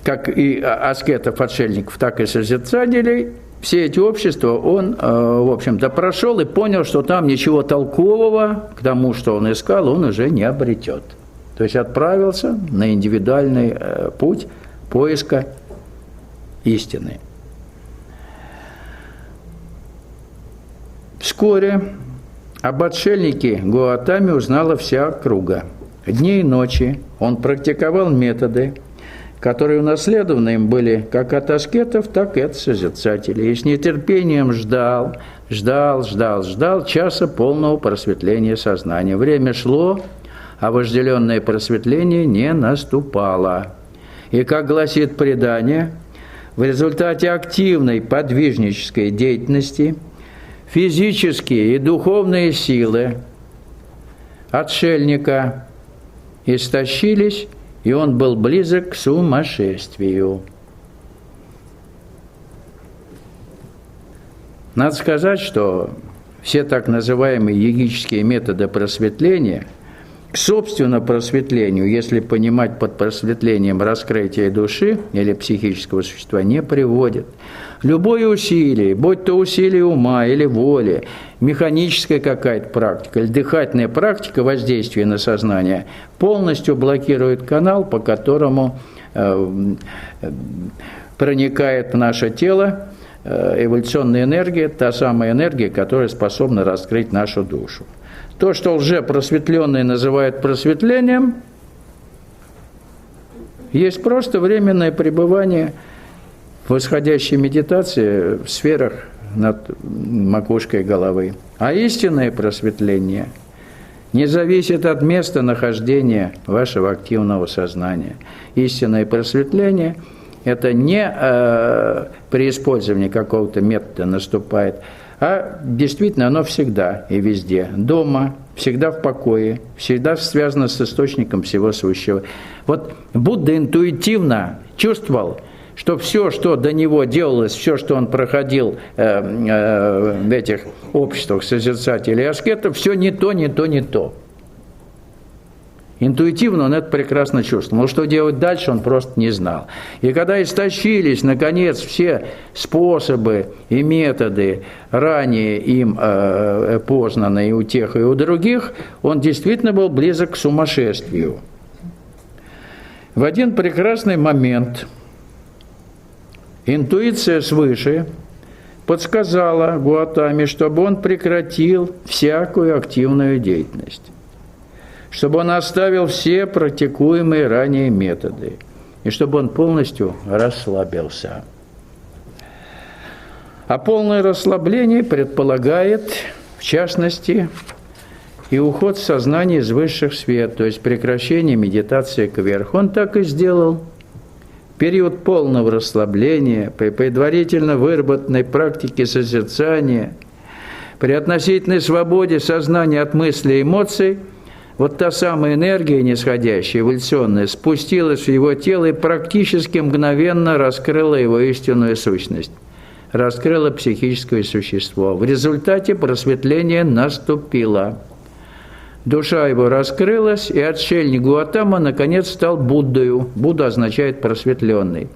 как и аскетов, отшельников, так и созерцателей, все эти общества он, в общем-то, прошел и понял, что там ничего толкового к тому, что он искал, он уже не обретет. То есть отправился на индивидуальный путь поиска истины. Вскоре Об отшельнике Гаутаме узнала вся округа. Дни и ночи он практиковал методы, которые унаследованы им были как от аскетов, так и от созерцателей. И с нетерпением ждал часа полного просветления сознания. Время шло, а вожделенное просветление не наступало. И, как гласит предание, в результате активной подвижнической деятельности физические и духовные силы отшельника истощились, и он был близок к сумасшествию. Надо сказать, что все так называемые йогические методы просветления к собственному просветлению, если понимать под просветлением раскрытие души или психического существа, не приводят. Любое усилие, будь то усилие ума или воли, механическая какая-то практика или дыхательная практика воздействия на сознание, полностью блокирует канал, по которому проникает в наше тело эволюционная энергия, та самая энергия, которая способна раскрыть нашу душу. То, что лжепросветленные называют просветлением, есть просто временное пребывание в восходящей медитации в сферах над макушкой головы. А истинное просветление не зависит от места нахождения вашего активного сознания. Истинное просветление – это не при использовании какого-то метода наступает, а действительно оно всегда и везде. Дома, всегда в покое, всегда связано с источником всего сущего. Вот Будда интуитивно чувствовал, что все, что до него делалось, все, что он проходил в этих обществах созерцателей и аскетов, все не то, не то, не то. Интуитивно он это прекрасно чувствовал. Но что делать дальше, он просто не знал. И когда истощились, наконец, все способы и методы, ранее им познанные у тех и у других, он действительно был близок к сумасшествию. В один прекрасный момент интуиция свыше подсказала Гаутаме, чтобы он прекратил всякую активную деятельность, чтобы он оставил все практикуемые ранее методы, и чтобы он полностью расслабился. А полное расслабление предполагает, в частности, и уход в сознание из высших сфер, то есть прекращение медитации кверху. Он так и сделал. Период полного расслабления, при предварительно выработанной практике созерцания, при относительной свободе сознания от мыслей и эмоций, вот та самая энергия нисходящая, эволюционная, спустилась в его тело и практически мгновенно раскрыла его истинную сущность, раскрыла психическое существо. В результате просветление наступило. Душа его раскрылась, и отшельник Гаутама наконец стал Буддою. Будда означает просветленный.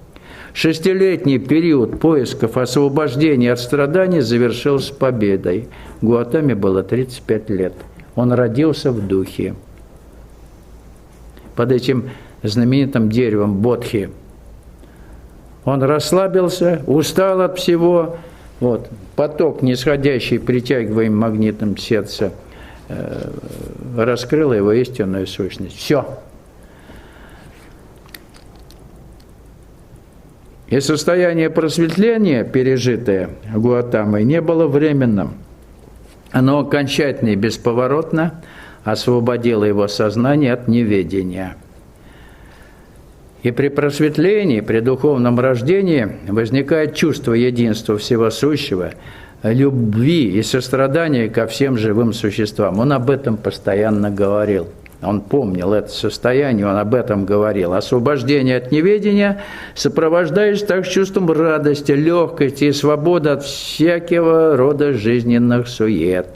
6-летний период поисков освобождения от страданий завершился победой. Гаутаме было 35 лет. Он родился в духе. Под этим знаменитым деревом Бодхи. Он расслабился, устал от всего. Вот, поток нисходящий, притягиваемый магнитом сердца, раскрыл его истинную сущность. Все. И состояние просветления, пережитое Гаутамой, не было временным. Оно окончательно и бесповоротно освободило его сознание от неведения. И при просветлении, при духовном рождении возникает чувство единства всего сущего, любви и сострадания ко всем живым существам. Он об этом постоянно говорил. Он помнил это состояние, он об этом говорил. Освобождение от неведения сопровождается так чувством радости, легкости и свободы от всякого рода жизненных сует.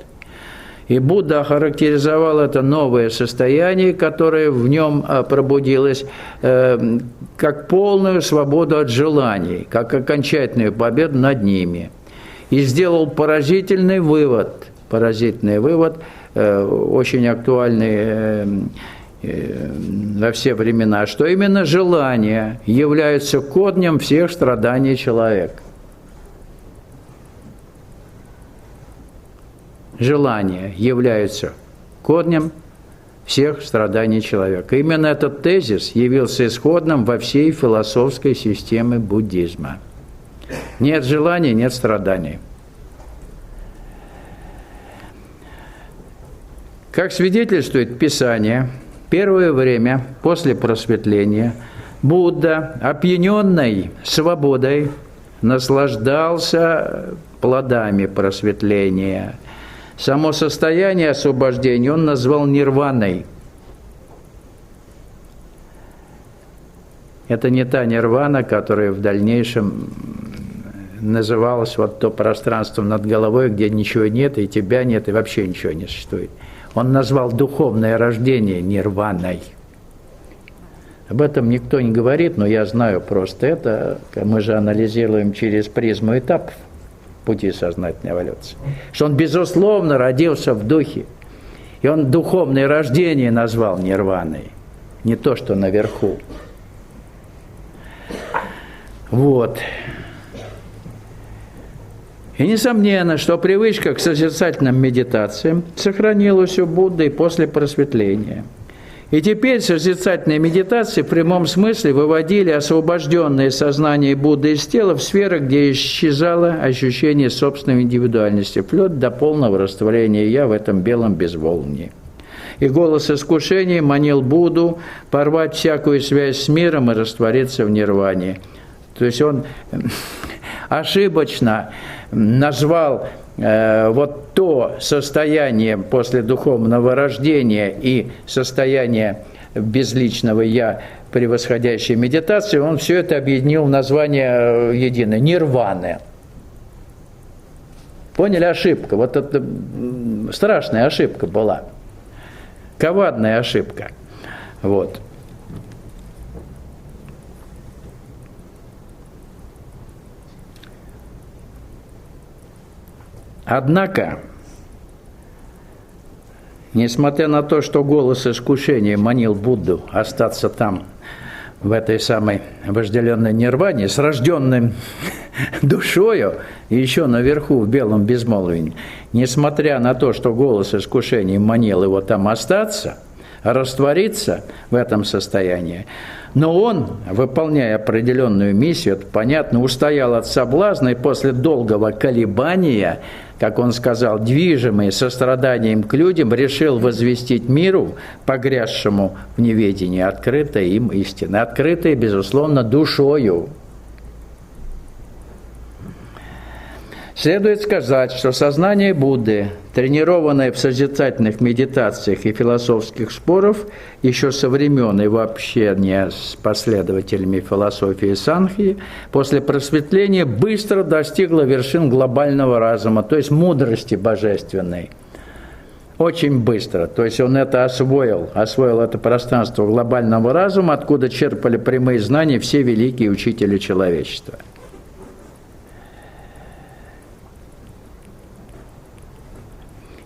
И Будда охарактеризовал это новое состояние, которое в нем пробудилось, как полную свободу от желаний, как окончательную победу над ними. И сделал поразительный вывод, очень актуальный во все времена, что именно желания являются корнем всех страданий человека. желания являются корнем всех страданий человека. Именно этот тезис явился исходным во всей философской системе буддизма. Нет желаний, нет страданий. Как свидетельствует Писание, первое время после просветления Будда, опьяненный свободой, наслаждался плодами просветления. Само состояние освобождения он назвал нирваной. Это не та нирвана, которая в дальнейшем называлась вот то пространство над головой, где ничего нет, и тебя нет, и вообще ничего не существует. Он назвал духовное рождение нирваной. Об этом никто не говорит, но я знаю просто это. Мы же анализируем через призму этапов пути сознательной эволюции. Что он, безусловно, родился в духе. И он духовное рождение назвал нирваной. Не то, что наверху. Вот. И несомненно, что привычка к созерцательным медитациям сохранилась у Будды и после просветления. И теперь созерцательные медитации в прямом смысле выводили освобожденное сознание Будды из тела в сферы, где исчезало ощущение собственной индивидуальности, вплоть до полного растворения «я» в этом белом безволнии. И голос искушения манил Будду порвать всякую связь с миром и раствориться в нирване. То есть он ошибочно назвал вот то состояние после духовного рождения и состояние безличного «я», превосходящей медитации, он все это объединил в название единое – нирваны. Поняли? Ошибка. Вот это страшная ошибка была. Коварная ошибка. Вот. Однако, несмотря на то, что голос искушения манил Будду остаться там, в этой самой вожделенной нирване, с рожденным душою, и еще наверху в белом безмолвии, несмотря на то, что голос искушения манил его там остаться, раствориться в этом состоянии, но он, выполняя определенную миссию, это понятно, устоял от соблазна и после долгого колебания, как он сказал, движимый состраданием к людям, решил возвестить миру, погрязшему в неведении, открытое им истина, открытое, безусловно, душою. Следует сказать, что сознание Будды, тренированное в созерцательных медитациях и философских спорах еще со времен его общения с последователями философии Санхи, после просветления быстро достигло вершин глобального разума, то есть мудрости божественной. Очень быстро. То есть он это освоил это пространство глобального разума, откуда черпали прямые знания все великие учители человечества.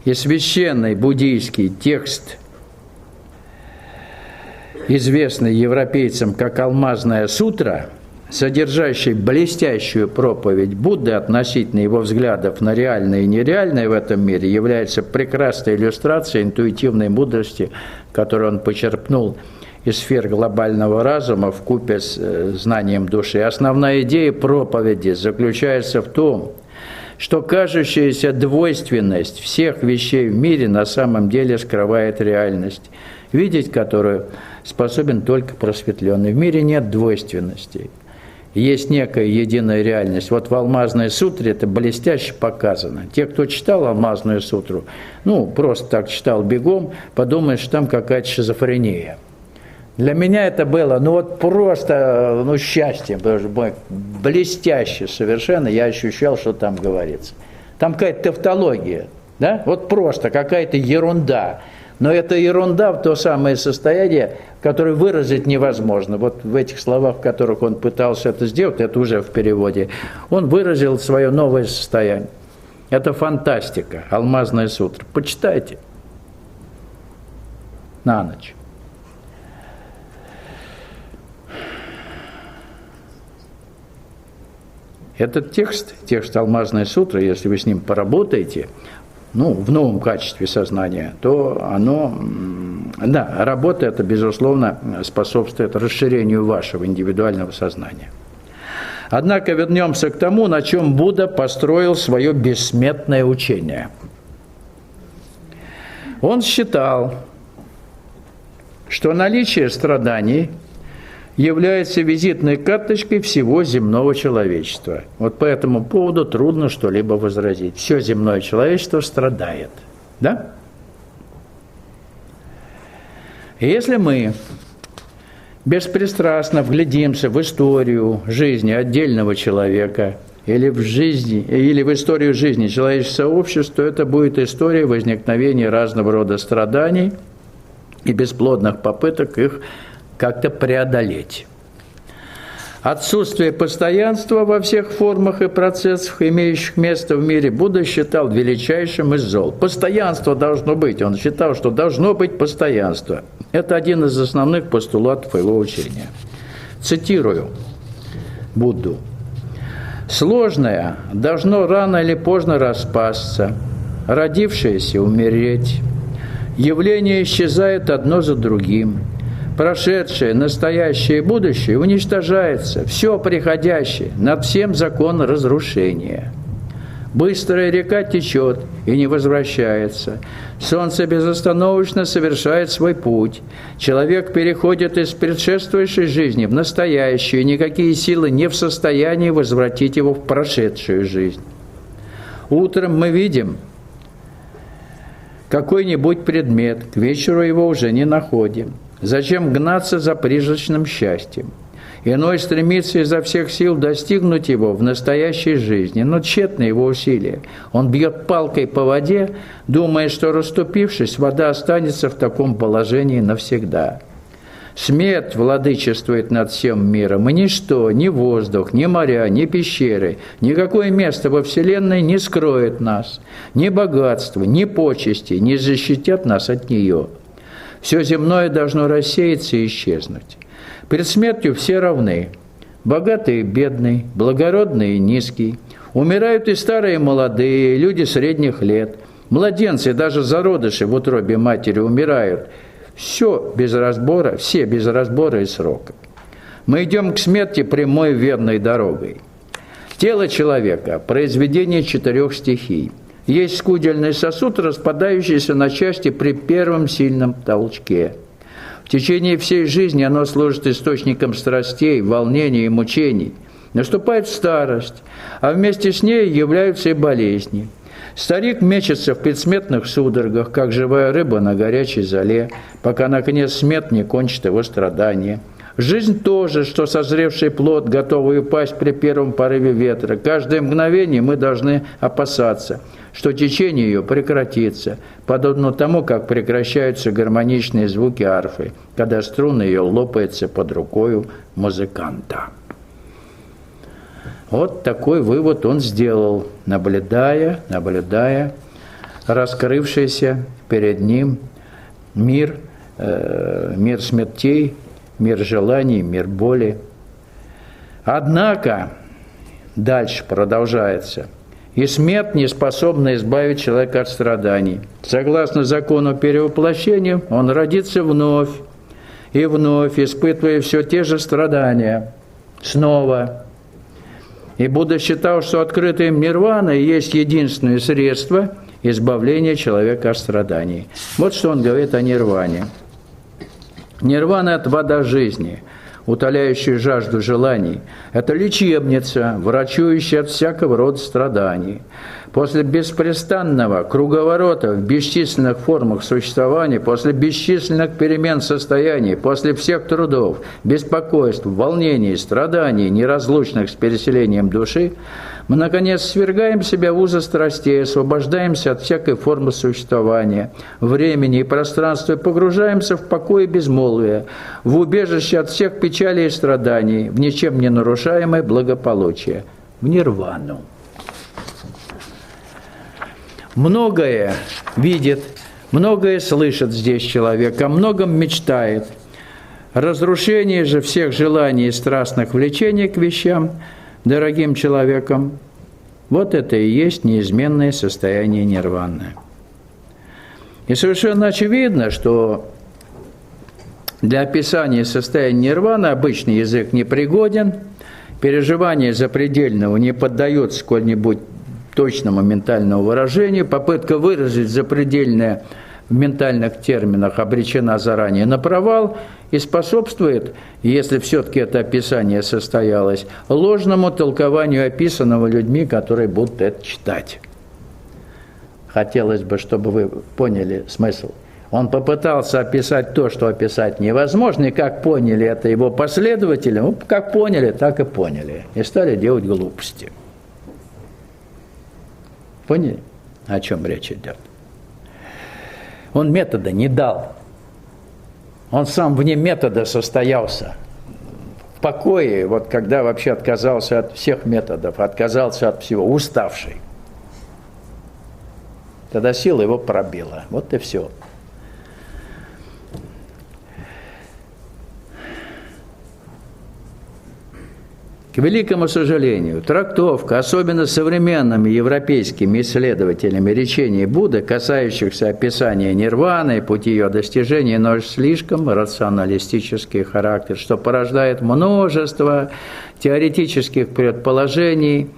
И священный буддийский текст, известный европейцам как «Алмазная сутра», содержащий блестящую проповедь Будды относительно его взглядов на реальное и нереальное в этом мире, является прекрасной иллюстрацией интуитивной мудрости, которую он почерпнул из сфер глобального разума вкупе с знанием души. Основная идея проповеди заключается в том, что кажущаяся двойственность всех вещей в мире на самом деле скрывает реальность, видеть которую способен только просветленный. В мире нет двойственностей. Есть некая единая реальность. Вот в «Алмазной сутре» это блестяще показано. Те, кто читал «Алмазную сутру», просто так читал бегом, подумают, что там какая-то шизофрения. Для меня это было, просто счастье, блестяще совершенно, я ощущал, что там говорится. Там какая-то тавтология, да? Вот просто какая-то ерунда. Но это ерунда в то самое состояние, которое выразить невозможно. Вот в этих словах, в которых он пытался это сделать, это уже в переводе, он выразил свое новое состояние. Это фантастика, «Алмазная сутра». Почитайте на ночь. Этот текст «Алмазная сутра», если вы с ним поработаете, в новом качестве сознания, то оно, работа эта, безусловно, способствует расширению вашего индивидуального сознания. Однако вернемся к тому, на чем Будда построил свое бессмертное учение. Он считал, что наличие страданий является визитной карточкой всего земного человечества. Вот по этому поводу трудно что-либо возразить. Все земное человечество страдает. Да? И если мы беспристрастно вглядимся в историю жизни отдельного человека или в историю жизни человеческого сообщества, то это будет история возникновения разного рода страданий и бесплодных попыток их как-то преодолеть. Отсутствие постоянства во всех формах и процессах, имеющих место в мире, Будда считал величайшим из зол. Постоянство должно быть. Он считал, что должно быть постоянство. Это один из основных постулатов его учения. Цитирую Будду. «Сложное должно рано или поздно распасться, родившееся умереть. Явления исчезают одно за другим. Прошедшее, настоящее и будущее уничтожается. Все приходящее, над всем закон разрушения. Быстрая река течет и не возвращается. Солнце безостановочно совершает свой путь. Человек переходит из предшествующей жизни в настоящую, и никакие силы не в состоянии возвратить его в прошедшую жизнь. Утром мы видим какой-нибудь предмет, к вечеру его уже не находим. Зачем гнаться за призрачным счастьем? Иной стремится изо всех сил достигнуть его в настоящей жизни, но тщетны его усилия. Он бьет палкой по воде, думая, что, расступившись, вода останется в таком положении навсегда. Смерть владычествует над всем миром, и ничто, ни воздух, ни моря, ни пещеры, никакое место во Вселенной не скроет нас, ни богатство, ни почести не защитят нас от нее. Все земное должно рассеяться и исчезнуть. Перед смертью все равны. Богатый и бедный, благородный и низкий. Умирают и старые, и молодые, люди средних лет. Младенцы, даже зародыши в утробе матери умирают. Все без разбора и срока. Мы идем к смерти прямой верной дорогой. Тело человека – произведение 4 стихий. Есть скудельный сосуд, распадающийся на части при первом сильном толчке. В течение всей жизни оно служит источником страстей, волнений и мучений. Наступает старость, а вместе с ней являются и болезни. Старик мечется в предсмертных судорогах, как живая рыба на горячей золе, пока, наконец, смерть не кончит его страдания. Жизнь тоже, что созревший плод, готовый упасть при первом порыве ветра. Каждое мгновение мы должны опасаться, что течение ее прекратится, подобно тому, как прекращаются гармоничные звуки арфы, когда струны ее лопаются под рукою музыканта. Вот такой вывод он сделал, наблюдая раскрывшийся перед ним мир смертей, мир желаний, мир боли. Однако, дальше продолжается, и смерть не способна избавить человека от страданий. Согласно закону перевоплощения, он родится вновь и вновь, испытывая все те же страдания. Снова. И Будда считал, что открытая им нирвана есть единственное средство избавления человека от страданий. Вот что он говорит о нирване. Нирвана – это вода жизни, утоляющая жажду желаний. Это лечебница, врачующая от всякого рода страданий. После беспрестанного круговорота в бесчисленных формах существования, после бесчисленных перемен состояний, после всех трудов, беспокойств, волнений, страданий, неразлучных с переселением души, мы, наконец, свергаем себя в узы страстей, освобождаемся от всякой формы существования, времени и пространства, погружаемся в покой и безмолвие, в убежище от всех печалей и страданий, в ничем не нарушаемое благополучие, в нирвану. Многое видит, многое слышит здесь человек, о многом мечтает. Разрушение же всех желаний и страстных влечений к вещам, дорогим человеком, Вот это и есть неизменное состояние нирваны. И совершенно очевидно, что для описания состояния нирваны обычный язык непригоден, переживание запредельного не поддается сколь-нибудь точному ментальному выражению, попытка выразить запредельное в ментальных терминах обречена заранее на провал и способствует, если все-таки это описание состоялось, ложному толкованию описанного людьми, которые будут это читать. Хотелось бы, чтобы вы поняли смысл. Он попытался описать то, что описать невозможно, и как поняли это его последователи, ну, как поняли, так и поняли, и стали делать глупости. Поняли, о чем речь идет? Он метода не дал. Он сам вне метода состоялся. В покое, вот когда вообще отказался от всех методов, отказался от всего, уставший. Тогда сила его пробила. Вот и все. К великому сожалению, трактовка, особенно современными европейскими исследователями речений Будды, касающихся описания нирваны и пути ее достижения, носит слишком рационалистический характер, что порождает множество теоретических предположений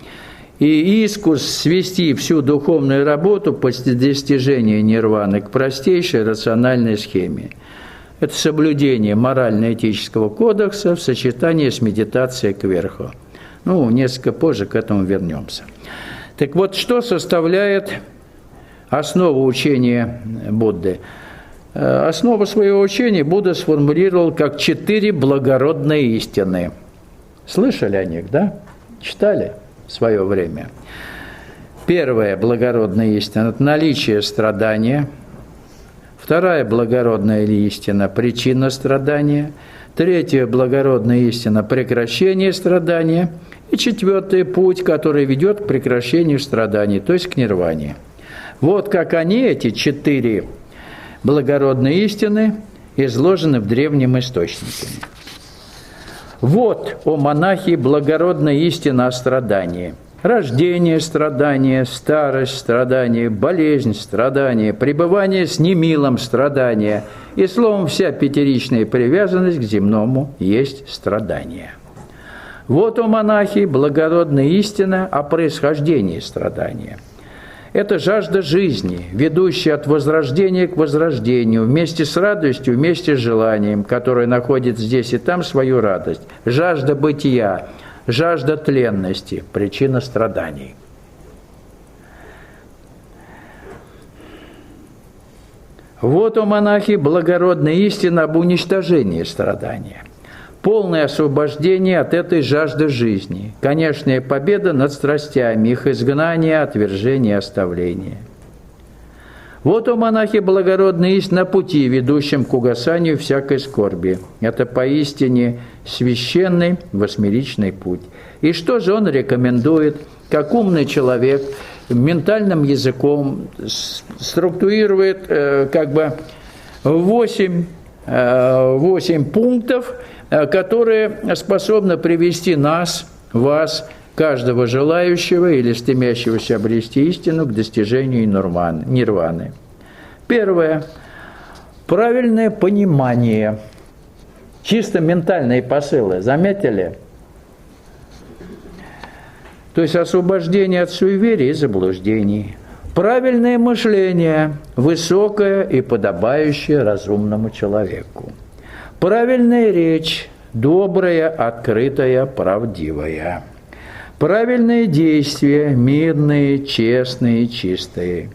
и искус свести всю духовную работу после достижения нирваны к простейшей рациональной схеме. Это соблюдение морально-этического кодекса в сочетании с медитацией кверху. Ну, несколько позже к этому вернемся. Так вот, что составляет основу учения Будды? Основу своего учения Будда сформулировал как 4 благородные истины. Слышали о них, да? Читали в свое время? Первая благородная истина – это наличие страдания. Вторая благородная истина – причина страдания. Третья благородная истина – прекращение страдания. И четвертый путь, который ведет к прекращению страданий, то есть к нирване. Вот как они, эти 4 благородные истины, изложены в древнем источнике. Вот, о монахи, благородная истина о страдании. Рождение страдания, старость страдания, болезнь страдания, пребывание с немилым страдания. И словом, вся пятеричная привязанность к земному есть страдание. Вот, о монахи, благородная истина о происхождении страдания. Это жажда жизни, ведущая от возрождения к возрождению, вместе с радостью, вместе с желанием, которое находит здесь и там свою радость. Жажда бытия. Жажда тленности – причина страданий. Вот, о монахи, благородная истина об уничтожении страдания. Полное освобождение от этой жажды жизни. Конечная победа над страстями, их изгнание, отвержение, оставление. Вот, о монахи, благородная истина на пути, ведущем к угасанию всякой скорби. Это поистине священный восьмеричный путь. И что же он рекомендует, как умный человек, ментальным языком структурирует 8 пунктов, которые способны привести нас, вас, каждого желающего или стремящегося обрести истину к достижению нирваны. Первое. Правильное понимание. Чисто ментальные посылы. Заметили? То есть освобождение от суеверий и заблуждений. Правильное мышление. Высокое и подобающее разумному человеку. Правильная речь. Добрая, открытая, правдивая. Правильные действия, мирные, честные, чистые.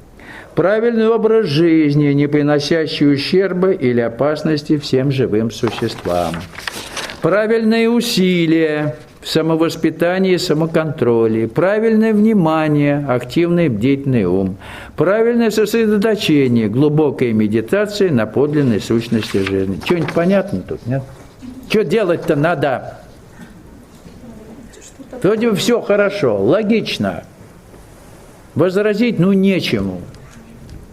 Правильный образ жизни, не приносящий ущерба или опасности всем живым существам. Правильные усилия в самовоспитании и самоконтроле. Правильное внимание, активный бдительный ум. Правильное сосредоточение, глубокая медитация на подлинной сущности жизни. Что-нибудь понятно тут, нет? Что делать-то надо? Вроде бы все хорошо, логично. Возразить, нечему.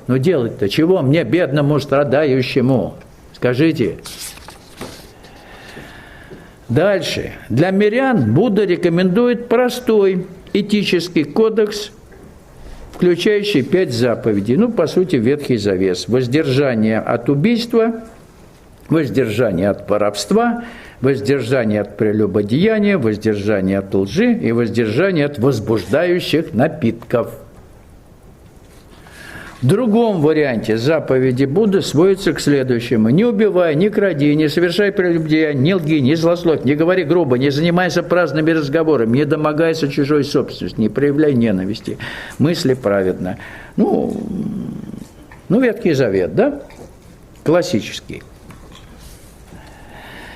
Но делать-то чего мне, бедному, страдающему? Скажите. Дальше. Для мирян Будда рекомендует простой этический кодекс, включающий 5 заповедей. Ну, по сути, Ветхий Завет. Воздержание от убийства, воздержание от воровства, воздержание от прелюбодеяния, воздержание от лжи и воздержание от возбуждающих напитков. В другом варианте заповеди Будды сводятся к следующему. Не убивай, не кради, не совершай прелюбодеяния, не лги, не злословь, не говори грубо, не занимайся праздными разговорами, не домогайся чужой собственности, не проявляй ненависти, мысли праведно. Ну, Ветхий Завет, да? Классический.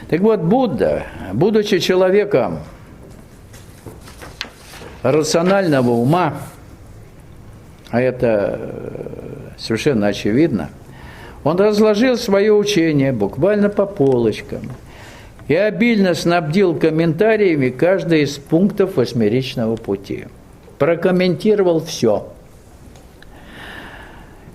Так вот, Будда, будучи человеком рационального ума, а это совершенно очевидно, он разложил свое учение буквально по полочкам и обильно снабдил комментариями каждый из пунктов восьмеричного пути. Прокомментировал все.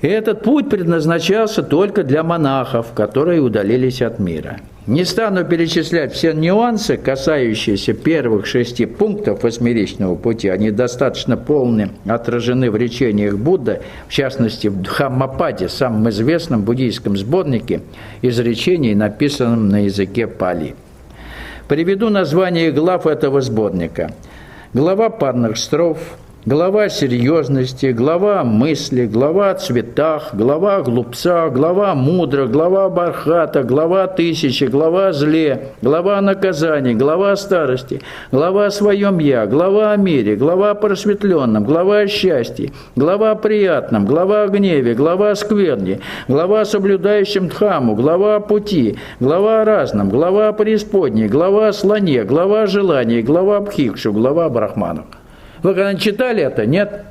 И этот путь предназначался только для монахов, которые удалились от мира. Не стану перечислять все нюансы, касающиеся первых 6 пунктов восьмеричного пути. Они достаточно полно отражены в речениях Будды, в частности в Дхаммападе, самом известном буддийском сборнике изречений, написанном на языке пали. Приведу название глав этого сборника. Глава парных строф, глава о серьезности, глава о мысли, глава о цветах, глава о глупцах, глава о мудрых, глава о бархатах, глава о тысяче, глава о зле, глава о наказании, глава о старости, глава о своем «я», глава о мире, глава о просветленном, глава о счастье, глава о приятном, глава о гневе, глава о скверне, глава о соблюдающем дхамму, глава о пути, глава о разном, глава о преисподней, глава о слоне, глава о желании, глава о бхикшу, глава о брахманах. Вы когда читали это? Нет?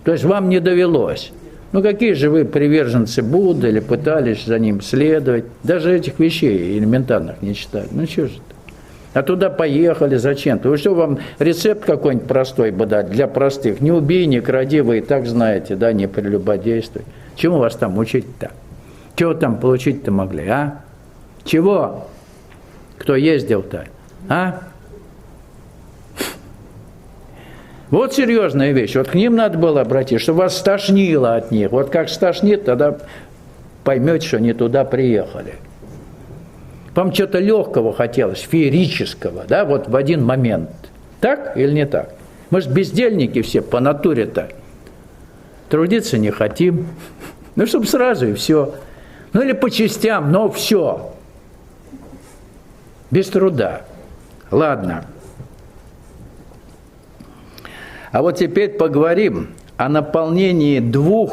То есть вам не довелось. Ну какие же вы приверженцы Будды или пытались за ним следовать? Даже этих вещей элементарных не читали. Ну что же это? А туда поехали зачем-то? Вы что, вам рецепт какой-нибудь простой бы дать для простых? Не убей, не кради, вы и так знаете, да, не прелюбодействуй. Чему вас там учить-то? Чего там получить-то могли, а? Чего? Кто ездил-то? А? Вот серьезная вещь. Вот к ним надо было обратиться, чтобы вас стошнило от них. Вот как стошнит, тогда поймете, что не туда приехали. Вам что-то легкого хотелось, феерического, да, вот в один момент. Так или не так? Мы же бездельники все по натуре-то. Трудиться не хотим. Ну, чтобы сразу и все. Ну, или по частям, но все. Без труда. Ладно. А вот теперь поговорим о наполнении 2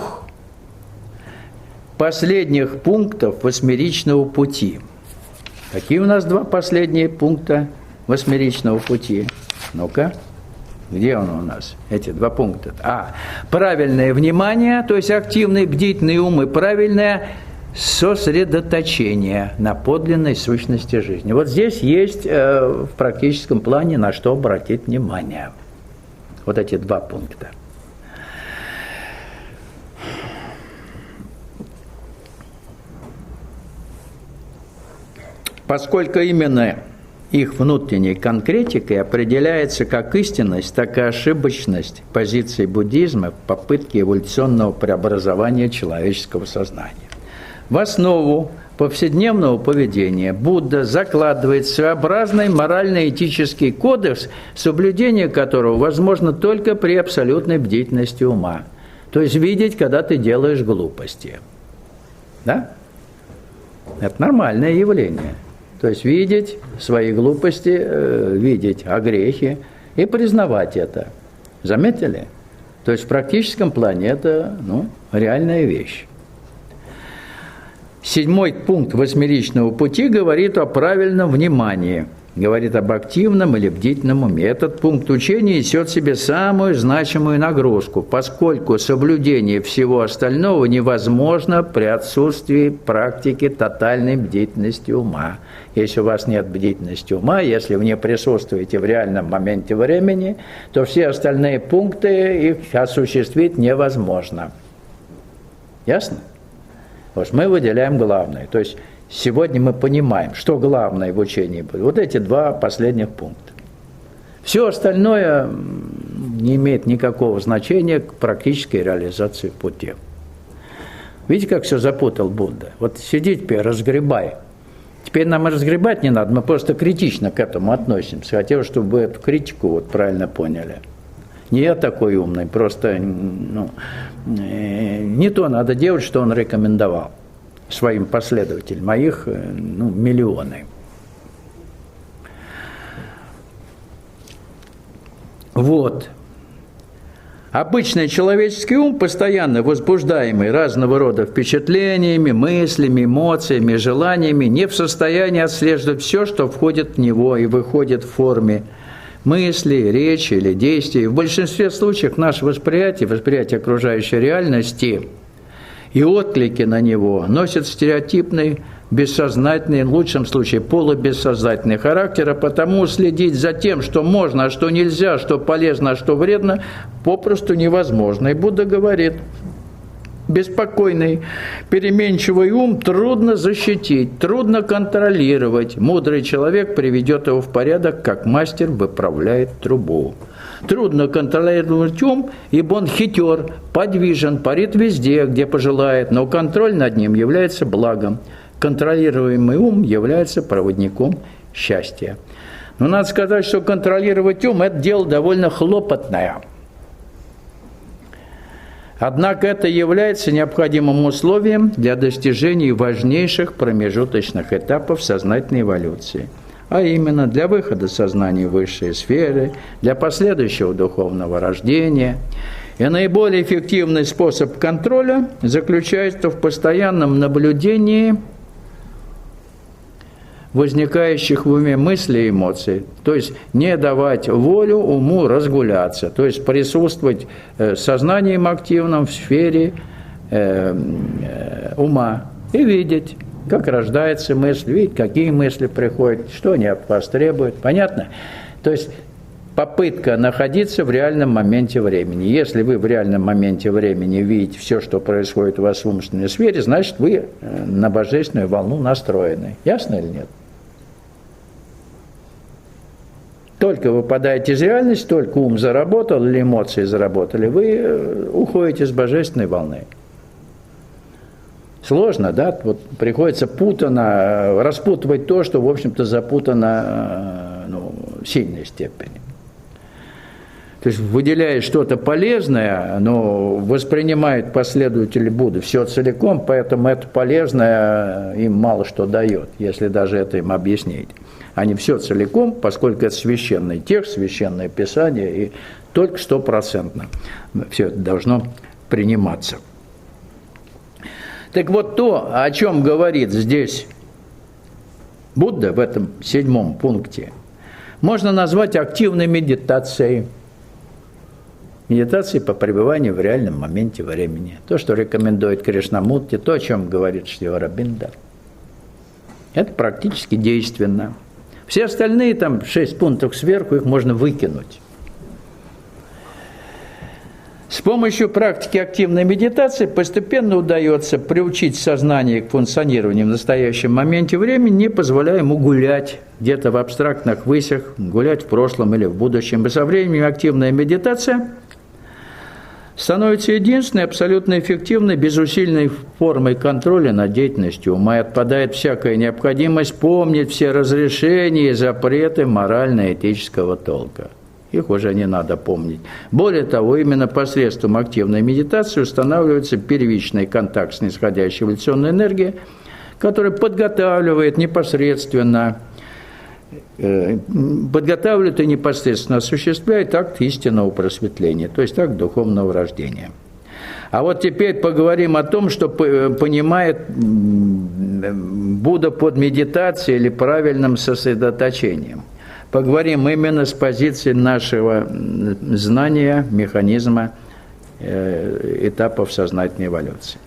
последних пунктов восьмеричного пути. Какие у нас 2 последние пункта восьмеричного пути? Ну-ка, где он у нас, эти 2 пункта? Правильное внимание, то есть активный, бдительный ум, и правильное сосредоточение на подлинной сущности жизни. Вот здесь есть в практическом плане на что обратить внимание. Вот эти 2 пункта. Поскольку именно их внутренней конкретикой определяется как истинность, так и ошибочность позиции буддизма в попытке эволюционного преобразования человеческого сознания. В основу повседневного поведения Будда закладывает своеобразный морально-этический кодекс, соблюдение которого возможно только при абсолютной бдительности ума. То есть видеть, когда ты делаешь глупости. Да? Это нормальное явление. То есть видеть свои глупости, видеть огрехи и признавать это. Заметили? То есть в практическом плане это реальная вещь. 7 пункт восьмеричного пути говорит о правильном внимании, говорит об активном или бдительном уме. Этот пункт учения несет в себе самую значимую нагрузку, поскольку соблюдение всего остального невозможно при отсутствии практики тотальной бдительности ума. Если у вас нет бдительности ума, если вы не присутствуете в реальном моменте времени, то все остальные пункты их осуществить невозможно. Ясно? Вот мы выделяем главное. То есть сегодня мы понимаем, что главное в учении будет. Вот эти 2 последних пункта. Все остальное не имеет никакого значения к практической реализации пути. Видите, как все запутал Будда? Вот сиди теперь, разгребай. Теперь нам разгребать не надо, мы просто критично к этому относимся. Хотел, чтобы вы эту критику вот правильно поняли. Не я такой умный, просто не то надо делать, что он рекомендовал своим последователям, а их миллионы. Вот. Обычный человеческий ум, постоянно возбуждаемый разного рода впечатлениями, мыслями, эмоциями, желаниями, не в состоянии отслеживать все, что входит в него и выходит в форме мысли, речи или действий. В большинстве случаев наше восприятие окружающей реальности и отклики на него носят стереотипный, бессознательный, в лучшем случае полубессознательный характер, а потому следить за тем, что можно, а что нельзя, что полезно, а что вредно, попросту невозможно. И Будда говорит: беспокойный, переменчивый ум трудно защитить, трудно контролировать. Мудрый человек приведет его в порядок, как мастер выправляет трубу. Трудно контролировать ум, ибо он хитер, подвижен, парит везде, где пожелает, но контроль над ним является благом. Контролируемый ум является проводником счастья. Но надо сказать, что контролировать ум – это дело довольно хлопотное. Однако это является необходимым условием для достижения важнейших промежуточных этапов сознательной эволюции, а именно для выхода сознания в высшие сферы, для последующего духовного рождения. И наиболее эффективный способ контроля заключается в постоянном наблюдении возникающих в уме мыслей и эмоций, то есть не давать волю уму разгуляться, то есть присутствовать сознанием активным в сфере ума и видеть, как рождается мысль, видеть, какие мысли приходят, что они от вас требуют. Понятно? То есть попытка находиться в реальном моменте времени. Если вы в реальном моменте времени видите все, что происходит у вас в умственной сфере, значит, вы на божественную волну настроены. Ясно или нет? Только выпадаете из реальности, только ум заработал или эмоции заработали, вы уходите с божественной волны. Сложно, да? Вот приходится путано распутывать то, что, в общем-то, запутано в сильной степени. То есть выделяет что-то полезное, но воспринимает последователи Будды все целиком, поэтому это полезное им мало что дает, если даже это им объяснить. А не все целиком, поскольку это священный текст, священное писание, и только 100% все это должно приниматься. Так вот то, о чем говорит здесь Будда в этом 7 пункте, можно назвать активной медитацией. Медитацией по пребыванию в реальном моменте времени. То, что рекомендует Кришнамурти, то, о чем говорит Шри Ауробинда. Это практически действенно. Все остальные там 6 пунктов сверху, их можно выкинуть. С помощью практики активной медитации постепенно удается приучить сознание к функционированию в настоящем моменте времени, не позволяя ему гулять где-то в абстрактных высях, гулять в прошлом или в будущем. И со временем активная медитация становится единственной, абсолютно эффективной, безусильной формой контроля над деятельностью ума, и отпадает всякая необходимость помнить все разрешения и запреты морально-этического толка. Их уже не надо помнить. Более того, именно посредством активной медитации устанавливается первичный контакт с нисходящей эволюционной энергией, который подготавливает и непосредственно осуществляет акт истинного просветления, то есть акт духовного рождения. А вот теперь поговорим о том, что понимает Будда под медитацией или правильным сосредоточением. Поговорим именно с позиции нашего знания механизма этапов сознательной эволюции.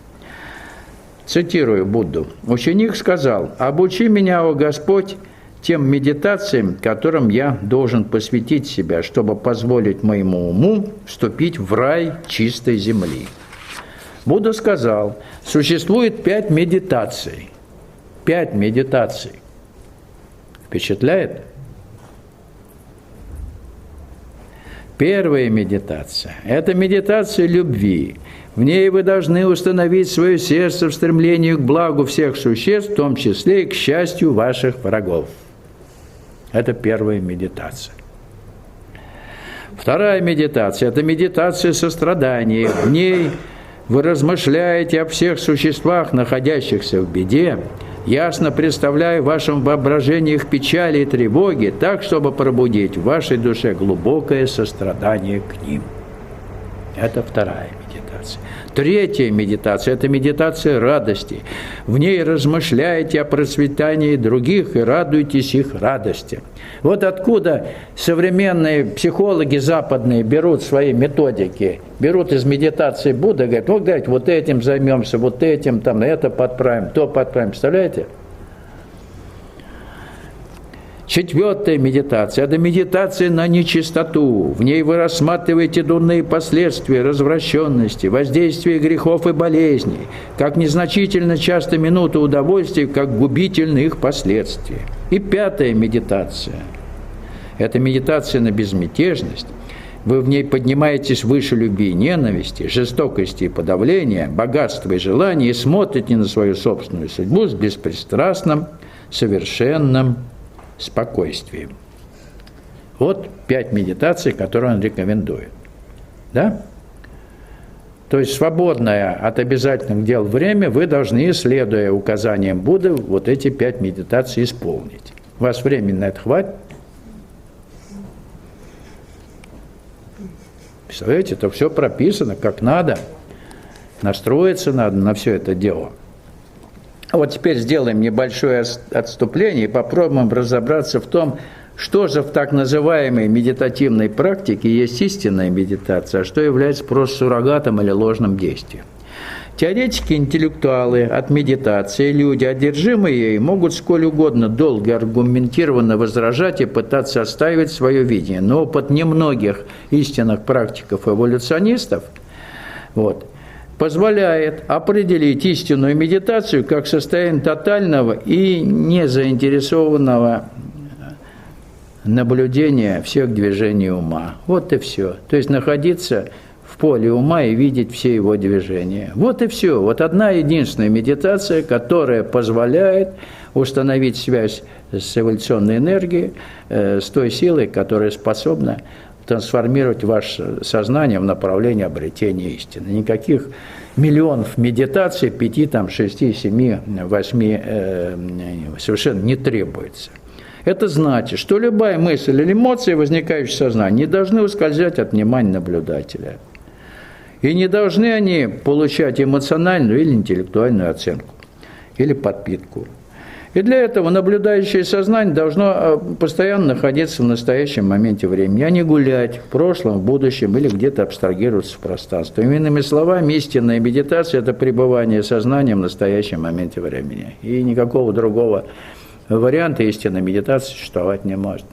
Цитирую Будду. «Ученик сказал: обучи меня, о Господь, тем медитациям, которым я должен посвятить себя, чтобы позволить моему уму вступить в рай чистой земли». Будда сказал, существует 5 медитаций. 5 медитаций. Впечатляет? Первая медитация – это медитация любви. В ней вы должны установить свое сердце в стремлении к благу всех существ, в том числе и к счастью ваших врагов. Это первая медитация. Вторая медитация – это медитация сострадания. В ней вы размышляете о всех существах, находящихся в беде, ясно представляя в вашем воображении их печали и тревоги, так, чтобы пробудить в вашей душе глубокое сострадание к ним. Это вторая медитация. Третья медитация – это медитация радости. В ней размышляете о процветании других и радуетесь их радости. Вот откуда современные психологи западные берут свои методики, берут из медитации Будды, говорят, вот, говорят, вот этим займемся, вот этим, там, это подправим, то подправим. Представляете? Четвертая медитация – это медитация на нечистоту. В ней вы рассматриваете дурные последствия развращенности, воздействия грехов и болезней, как незначительно часто минуты удовольствия, как губительные их последствия. И пятая медитация – это медитация на безмятежность. Вы в ней поднимаетесь выше любви и ненависти, жестокости и подавления, богатства и желаний и смотрите на свою собственную судьбу с беспристрастным, совершенным спокойствием. Вот 5 медитаций, которые он рекомендует. Да? То есть свободное от обязательных дел время вы должны, следуя указаниям Будды, вот эти 5 медитаций исполнить. У вас времени на это хватит? Представляете, это все прописано, как надо. Настроиться надо на все это дело. А вот теперь сделаем небольшое отступление и попробуем разобраться в том, что же в так называемой медитативной практике есть истинная медитация, а что является просто суррогатом или ложным действием. Теоретики, интеллектуалы от медитации, люди, одержимые ей, могут сколь угодно долго аргументированно возражать и пытаться отстаивать свое видение. Но опыт немногих истинных практиков-эволюционистов позволяет определить истинную медитацию как состояние тотального и незаинтересованного наблюдения всех движений ума. Вот и все. То есть находиться в поле ума и видеть все его движения. Вот и все. Вот одна единственная медитация, которая позволяет установить связь с эволюционной энергией, с той силой, которая способна трансформировать ваше сознание в направлении обретения истины. Никаких миллионов медитаций, 5, 6, 7, 8 совершенно не требуется. Это значит, что любая мысль или эмоция, возникающая в сознании, не должны ускользать от внимания наблюдателя. И не должны они получать эмоциональную или интеллектуальную оценку, или подпитку. И для этого наблюдающее сознание должно постоянно находиться в настоящем моменте времени, а не гулять в прошлом, в будущем или где-то абстрагироваться в пространстве. Иными словами, истинная медитация – это пребывание сознания в настоящем моменте времени. И никакого другого варианта истинной медитации существовать не может.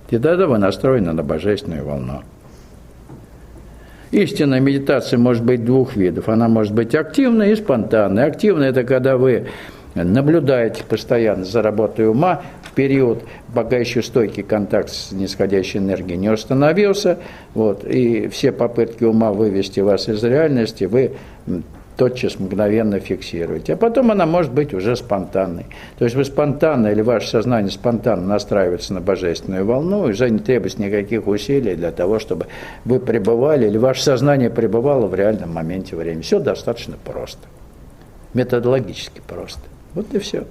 И тогда вы настроены на божественную волну. Истинная медитация может быть двух видов. Она может быть активной и спонтанной. Активная – это когда вы наблюдаете постоянно за работой ума в период, пока еще стойкий контакт с нисходящей энергией не установился, и все попытки ума вывести вас из реальности вы тотчас мгновенно фиксируете. А потом она может быть уже спонтанной. То есть вы спонтанно или ваше сознание спонтанно настраивается на божественную волну, и уже не требуется никаких усилий для того, чтобы вы пребывали, или ваше сознание пребывало в реальном моменте времени. Все достаточно просто. Методологически просто. Вот и все.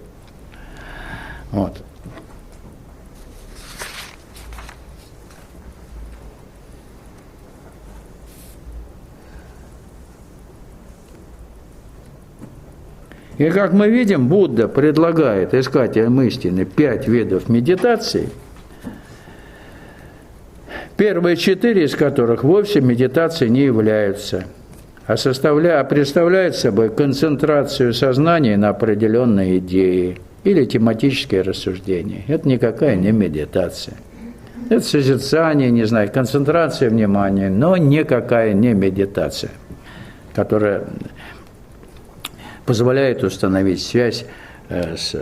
И как мы видим, Будда предлагает искателям истины 5 видов медитации, первые 4 из которых вовсе медитацией не являются, а представляют собой концентрацию сознания на определенной идее или тематические рассуждения. Это никакая не медитация. Это созерцание, не знаю, концентрация внимания, но никакая не медитация, которая позволяет установить связь с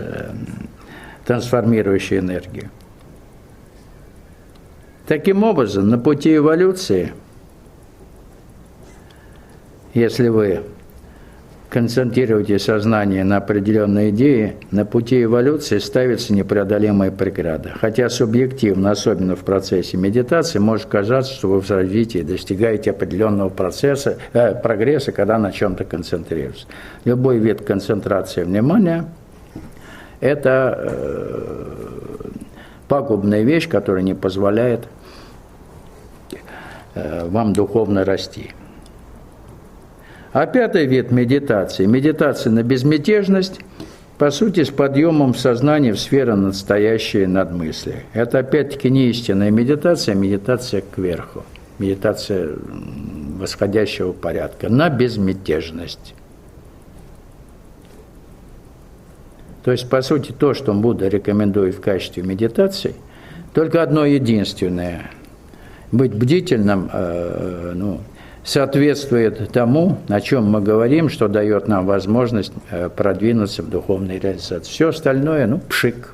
трансформирующей энергией. Таким образом, на пути эволюции, если вы концентрируете сознание на определенной идее, на пути эволюции ставится непреодолимая преграда. Хотя субъективно, особенно в процессе медитации, может казаться, что вы в развитии достигаете определенного прогресса, когда на чем-то концентрируетесь. Любой вид концентрации внимания – это пагубная вещь, которая не позволяет вам духовно расти. А пятый вид медитации – медитация на безмятежность, по сути, с подъемом сознания в сферу настоящей надмысли. Это, опять-таки, не истинная медитация, а медитация кверху, медитация восходящего порядка, на безмятежность. То есть, по сути, то, что Будда рекомендует в качестве медитации, только одно единственное – быть бдительным, соответствует тому, о чем мы говорим, что дает нам возможность продвинуться в духовной реализации. Все остальное, пшик.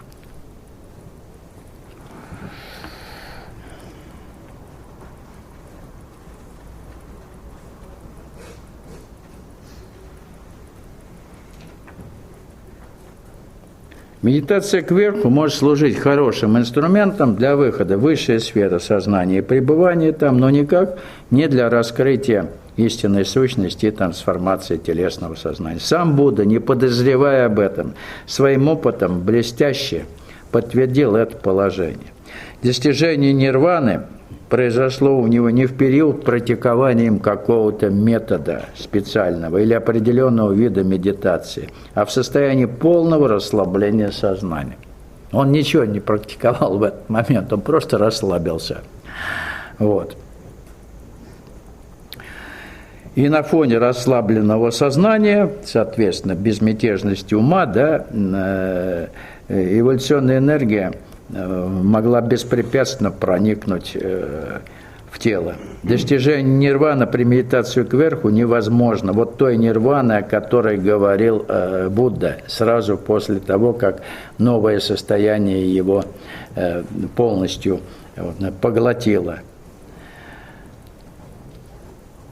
Медитация кверху может служить хорошим инструментом для выхода в высшие сферы сознания и пребывания там, но никак не для раскрытия истинной сущности и трансформации телесного сознания. Сам Будда, не подозревая об этом, своим опытом блестяще подтвердил это положение. Достижение нирваны произошло у него не в период практикования им какого-то метода специального или определенного вида медитации, а в состоянии полного расслабления сознания. Он ничего не практиковал в этот момент, он просто расслабился. Вот. И на фоне расслабленного сознания, соответственно, безмятежности ума, эволюционная энергия могла беспрепятственно проникнуть в тело. Достижение нирваны при медитации кверху невозможно. Вот той нирваны, о которой говорил Будда сразу после того, как новое состояние его полностью поглотило.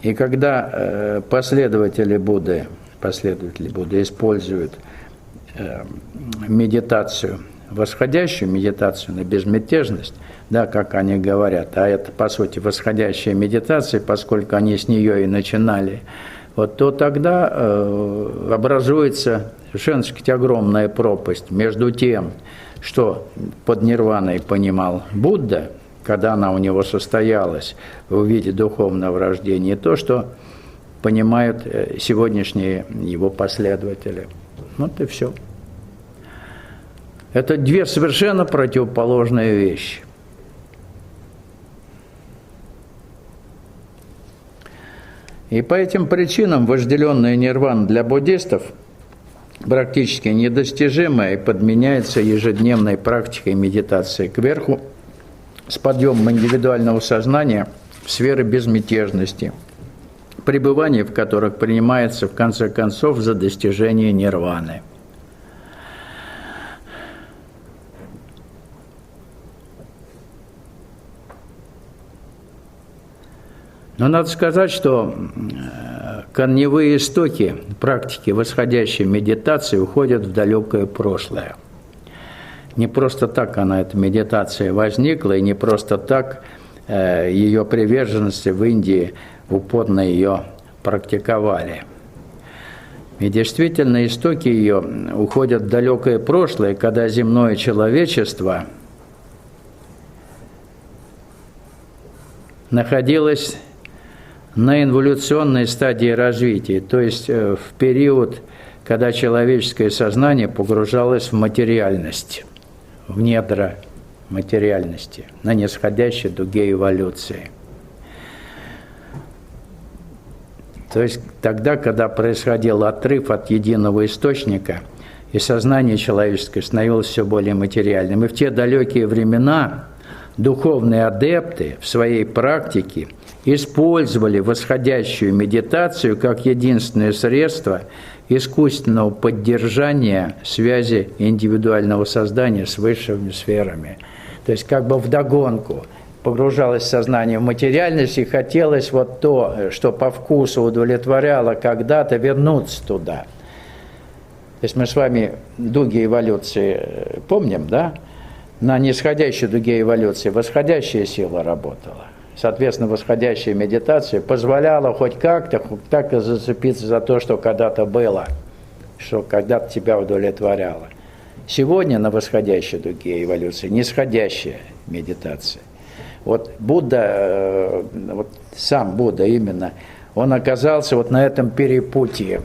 И когда последователи Будды используют медитацию, восходящую медитацию на безмятежность, как они говорят, а это, по сути, восходящая медитация, поскольку они с нее и начинали, то тогда образуется совершенно огромная пропасть между тем, что под нирваной понимал Будда, когда она у него состоялась в виде духовного рождения, и то, что понимают сегодняшние его последователи. Вот и все. Это две совершенно противоположные вещи. И по этим причинам вожделенная нирвана для буддистов практически недостижимая и подменяется ежедневной практикой медитации кверху с подъемом индивидуального сознания в сферы безмятежности, пребывание в которых принимается в конце концов за достижение нирваны. Но надо сказать, что корневые истоки практики восходящей медитации уходят в далекое прошлое. Не просто так эта медитация возникла, и не просто так ее приверженцы в Индии упорно ее практиковали. И действительно, истоки ее уходят в далекое прошлое, когда земное человечество находилось на инволюционной стадии развития, то есть в период, когда человеческое сознание погружалось в материальность, в недра материальности, на нисходящей дуге эволюции. То есть тогда, когда происходил отрыв от единого источника, и сознание человеческое становилось все более материальным. И в те далекие времена духовные адепты в своей практике использовали восходящую медитацию как единственное средство искусственного поддержания связи индивидуального создания с высшими сферами. То есть вдогонку погружалось сознание в материальность, и хотелось вот то, что по вкусу удовлетворяло когда-то, вернуться туда. То есть мы с вами дуги эволюции помним, да? На нисходящей дуге эволюции восходящая сила работала. Соответственно, восходящая медитация позволяла хоть как-то, хоть так и зацепиться за то, что когда-то было, что когда-то тебя удовлетворяло. Сегодня на восходящей дуге эволюции нисходящая медитация. Вот Будда, вот сам Будда именно, он оказался вот на этом перепутье.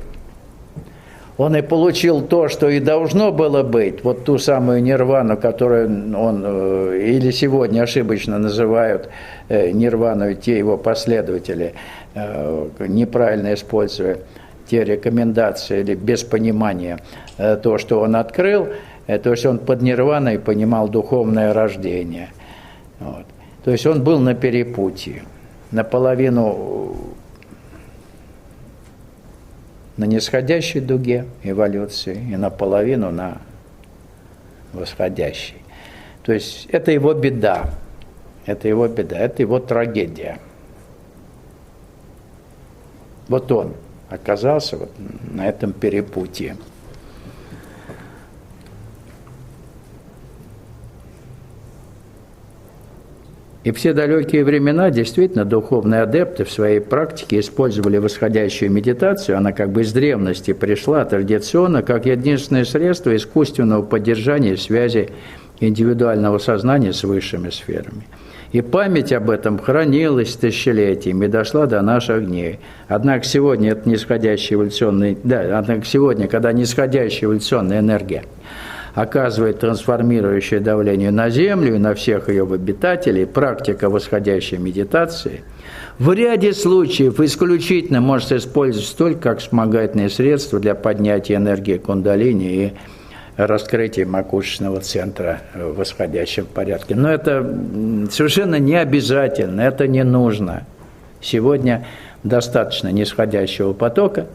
Он и получил то, что и должно было быть, вот ту самую нирвану, которую он или сегодня ошибочно называют нирваной те его последователи, неправильно используя те рекомендации или без понимания то, что он открыл, то есть он под нирваной понимал духовное рождение. Вот. То есть он был на перепутье, наполовину на нисходящей дуге эволюции и наполовину на восходящей. То есть это его беда, это его трагедия. Вот он оказался вот на этом перепутье. И все далекие времена действительно духовные адепты в своей практике использовали восходящую медитацию. Она как бы из древности пришла традиционно, как единственное средство искусственного поддержания связи индивидуального сознания с высшими сферами. И память об этом хранилась тысячелетиями и дошла до наших дней. Однако сегодня это нисходящая эволюционная, когда нисходящая эволюционная энергия оказывает трансформирующее давление на Землю и на всех ее обитателей, практика восходящей медитации в ряде случаев исключительно может использоваться только как вспомогательное средство для поднятия энергии кундалини и раскрытия макушечного центра в восходящем порядке. Но это совершенно не обязательно, это не нужно. Сегодня достаточно нисходящего потока,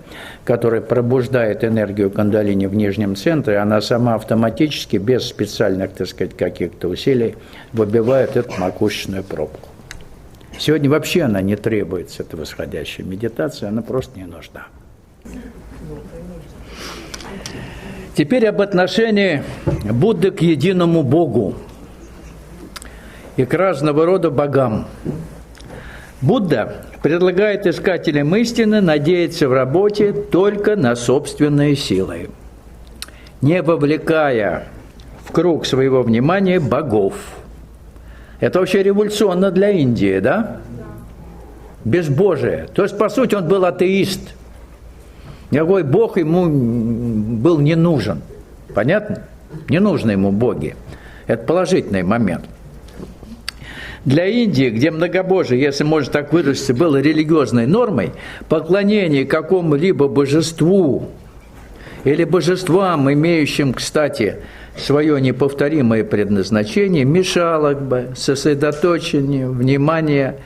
который пробуждает энергию кундалини в нижнем центре, она сама автоматически, без специальных, так сказать, каких-то усилий, выбивает эту макушечную пробку. Сегодня вообще она не требуется, эта восходящая медитация, она просто не нужна. Теперь об отношении Будды к единому Богу и к разного рода богам. Будда предлагает искателям истины надеяться в работе только на собственные силы, не вовлекая в круг своего внимания богов. Это вообще революционно для Индии, да? Безбожие. То есть, по сути, он был атеист. Никакой бог ему был не нужен. Понятно? Не нужны ему боги. Это положительный момент. Для Индии, где многобожие, если можно так выразиться, было религиозной нормой, поклонение какому-либо божеству или божествам, имеющим, кстати, свое неповторимое предназначение, мешало бы сосредоточению внимания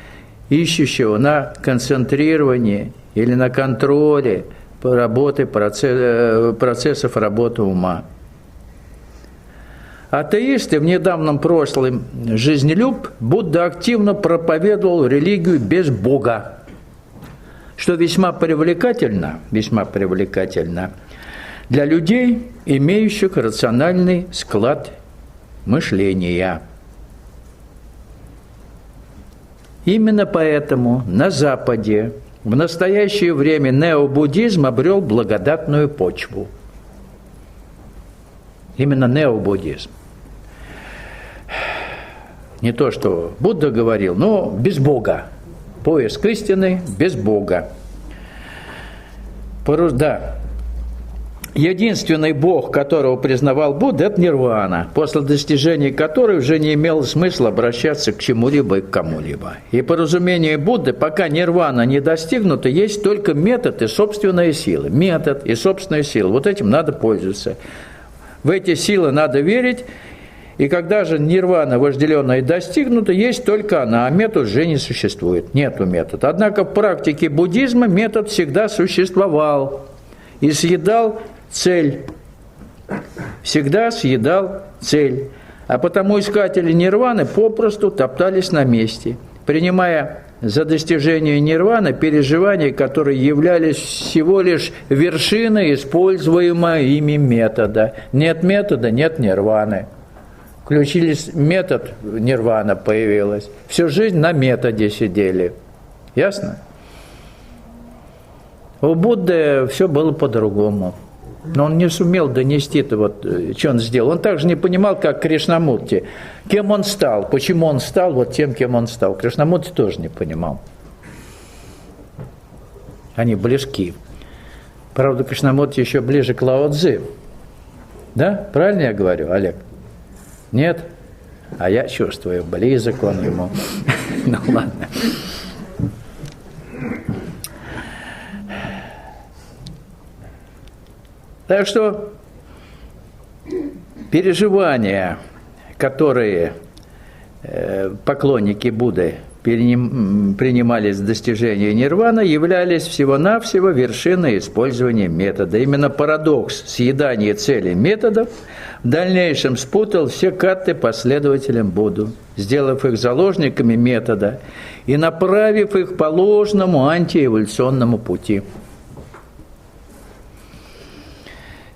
ищущего на концентрировании или на контроле работы, процессов работы ума. Атеисты в недавнем прошлом жизнелюб Будда активно проповедовал религию без Бога, что весьма привлекательно для людей, имеющих рациональный склад мышления. Именно поэтому на Западе в настоящее время необуддизм обрел благодатную почву. Именно необуддизм. Не то, что Будда говорил, но без Бога. Поиск истины без Бога. Да. Единственный Бог, которого признавал Будда, это нирвана, после достижения которой уже не имело смысла обращаться к чему-либо и к кому-либо. И по разумению Будды, пока нирвана не достигнута, есть только метод и собственная сила. Метод и собственная сила. Вот этим надо пользоваться. В эти силы надо верить, и когда же нирвана вожделенная достигнута, есть только она, а метод уже не существует. Нету метода. Однако в практике буддизма метод всегда существовал и съедал цель. Всегда съедал цель. А потому искатели нирваны попросту топтались на месте, принимая за достижение нирваны переживания, которые являлись всего лишь вершиной используемого ими метода. Нет метода, нет нирваны. Включились метод, нирвана появилась. Всю жизнь на методе сидели. Ясно? У Будды все было по-другому. Но он не сумел донести-то, вот, что он сделал. Он также не понимал, как Кришнамурти. Кем он стал, почему он стал вот тем, кем он стал. Кришнамурти тоже не понимал. Они близки. Правда, Кришнамурти еще ближе к Лао Цзы. Да? Правильно я говорю, Олег? Нет? А я чувствую, близок он ему. Ну ладно. Так что переживания, которые поклонники Будды принимали с достижения нирваны, являлись всего-навсего вершиной использования метода. Именно парадокс съедания целей методов в дальнейшем спутал все катты последователям Будды, сделав их заложниками метода и направив их по ложному антиэволюционному пути.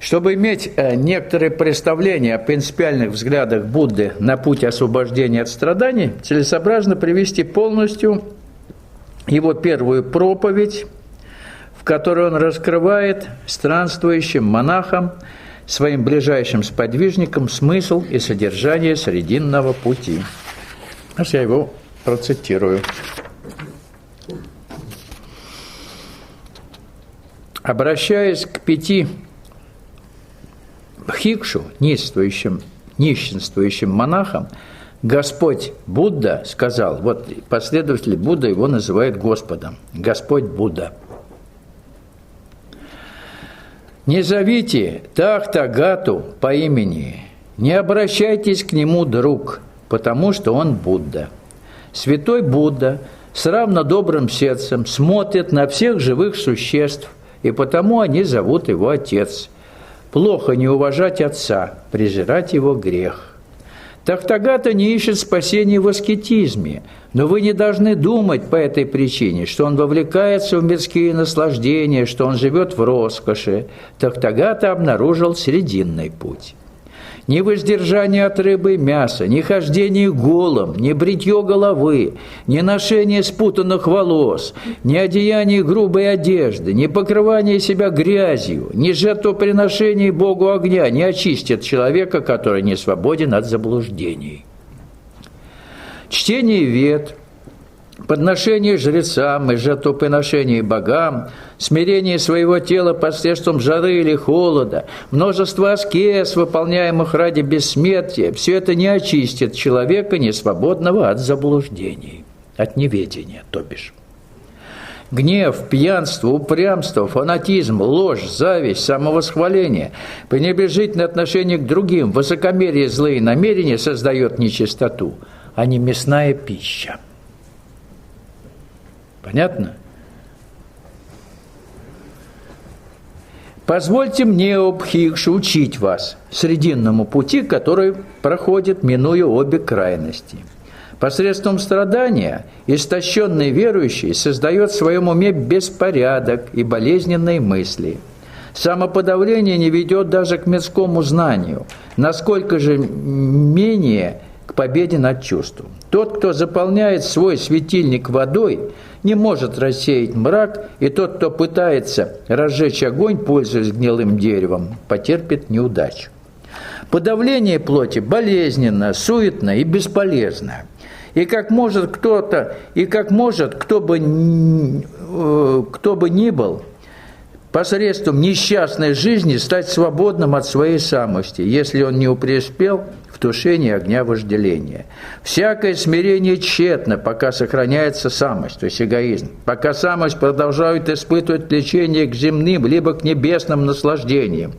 Чтобы иметь некоторые представления о принципиальных взглядах Будды на путь освобождения от страданий, целесообразно привести полностью его первую проповедь, в которой он раскрывает странствующим монахам, своим ближайшим сподвижникам, смысл и содержание Срединного пути. Сейчас я его процитирую. Обращаясь к 5 бхикшу, нищенствующим монахам, Господь Будда сказал, вот последователи Будды его называют Господом, Господь Будда. Не зовите Тахтагату по имени, не обращайтесь к нему, друг, потому что он Будда. Святой Будда с равно добрым сердцем смотрит на всех живых существ, и потому они зовут его Отец. Плохо не уважать Отца, презирать его грех. Тахтагата не ищет спасения в аскетизме, но вы не должны думать по этой причине, что он вовлекается в мирские наслаждения, что он живет в роскоши. Тахтагата обнаружил срединный путь. Ни воздержание от рыбы и мяса, ни хождение голым, ни бритье головы, ни ношение спутанных волос, ни одеяние грубой одежды, ни покрывание себя грязью, ни жертвоприношение Богу огня не очистят человека, который не свободен от заблуждений. Чтение вед, подношение жрецам и жертвоприношение богам, смирение своего тела посредством жары или холода, множество аскез, выполняемых ради бессмертия, все это не очистит человека, несвободного от заблуждений, от неведения, то бишь. Гнев, пьянство, упрямство, фанатизм, ложь, зависть, самовосхваление, пренебрежительное отношение к другим, высокомерие, злые намерения создает нечистоту, а не мясная пища. Понятно? Позвольте мне, о бхикшу, учить вас срединному пути, который проходит, минуя обе крайности. Посредством страдания истощенный верующий создает в своем уме беспорядок и болезненные мысли. Самоподавление не ведет даже к мирскому знанию, насколько же менее к победе над чувством. Тот, кто заполняет свой светильник водой, не может рассеять мрак, и тот, кто пытается разжечь огонь, пользуясь гнилым деревом, потерпит неудачу. Подавление плоти болезненно, суетно и бесполезно. И как может кто бы ни был, посредством несчастной жизни стать свободным от своей самости, если он не преуспел в тушении огня вожделения. Всякое смирение тщетно, пока сохраняется самость, то есть эгоизм, пока самость продолжает испытывать влечение к земным либо к небесным наслаждениям.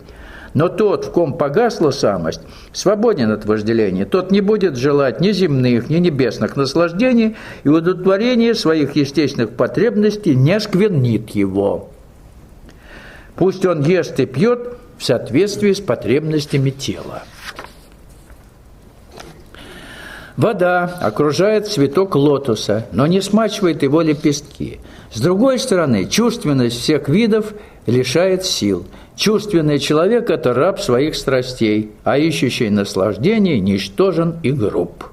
Но тот, в ком погасла самость, свободен от вожделения, тот не будет желать ни земных, ни небесных наслаждений, и удовлетворение своих естественных потребностей не осквернит его. Пусть он ест и пьет в соответствии с потребностями тела. Вода окружает цветок лотоса, но не смачивает его лепестки. С другой стороны, чувственность всех видов лишает сил. Чувственный человек – это раб своих страстей, а ищущий наслаждение ничтожен и груб.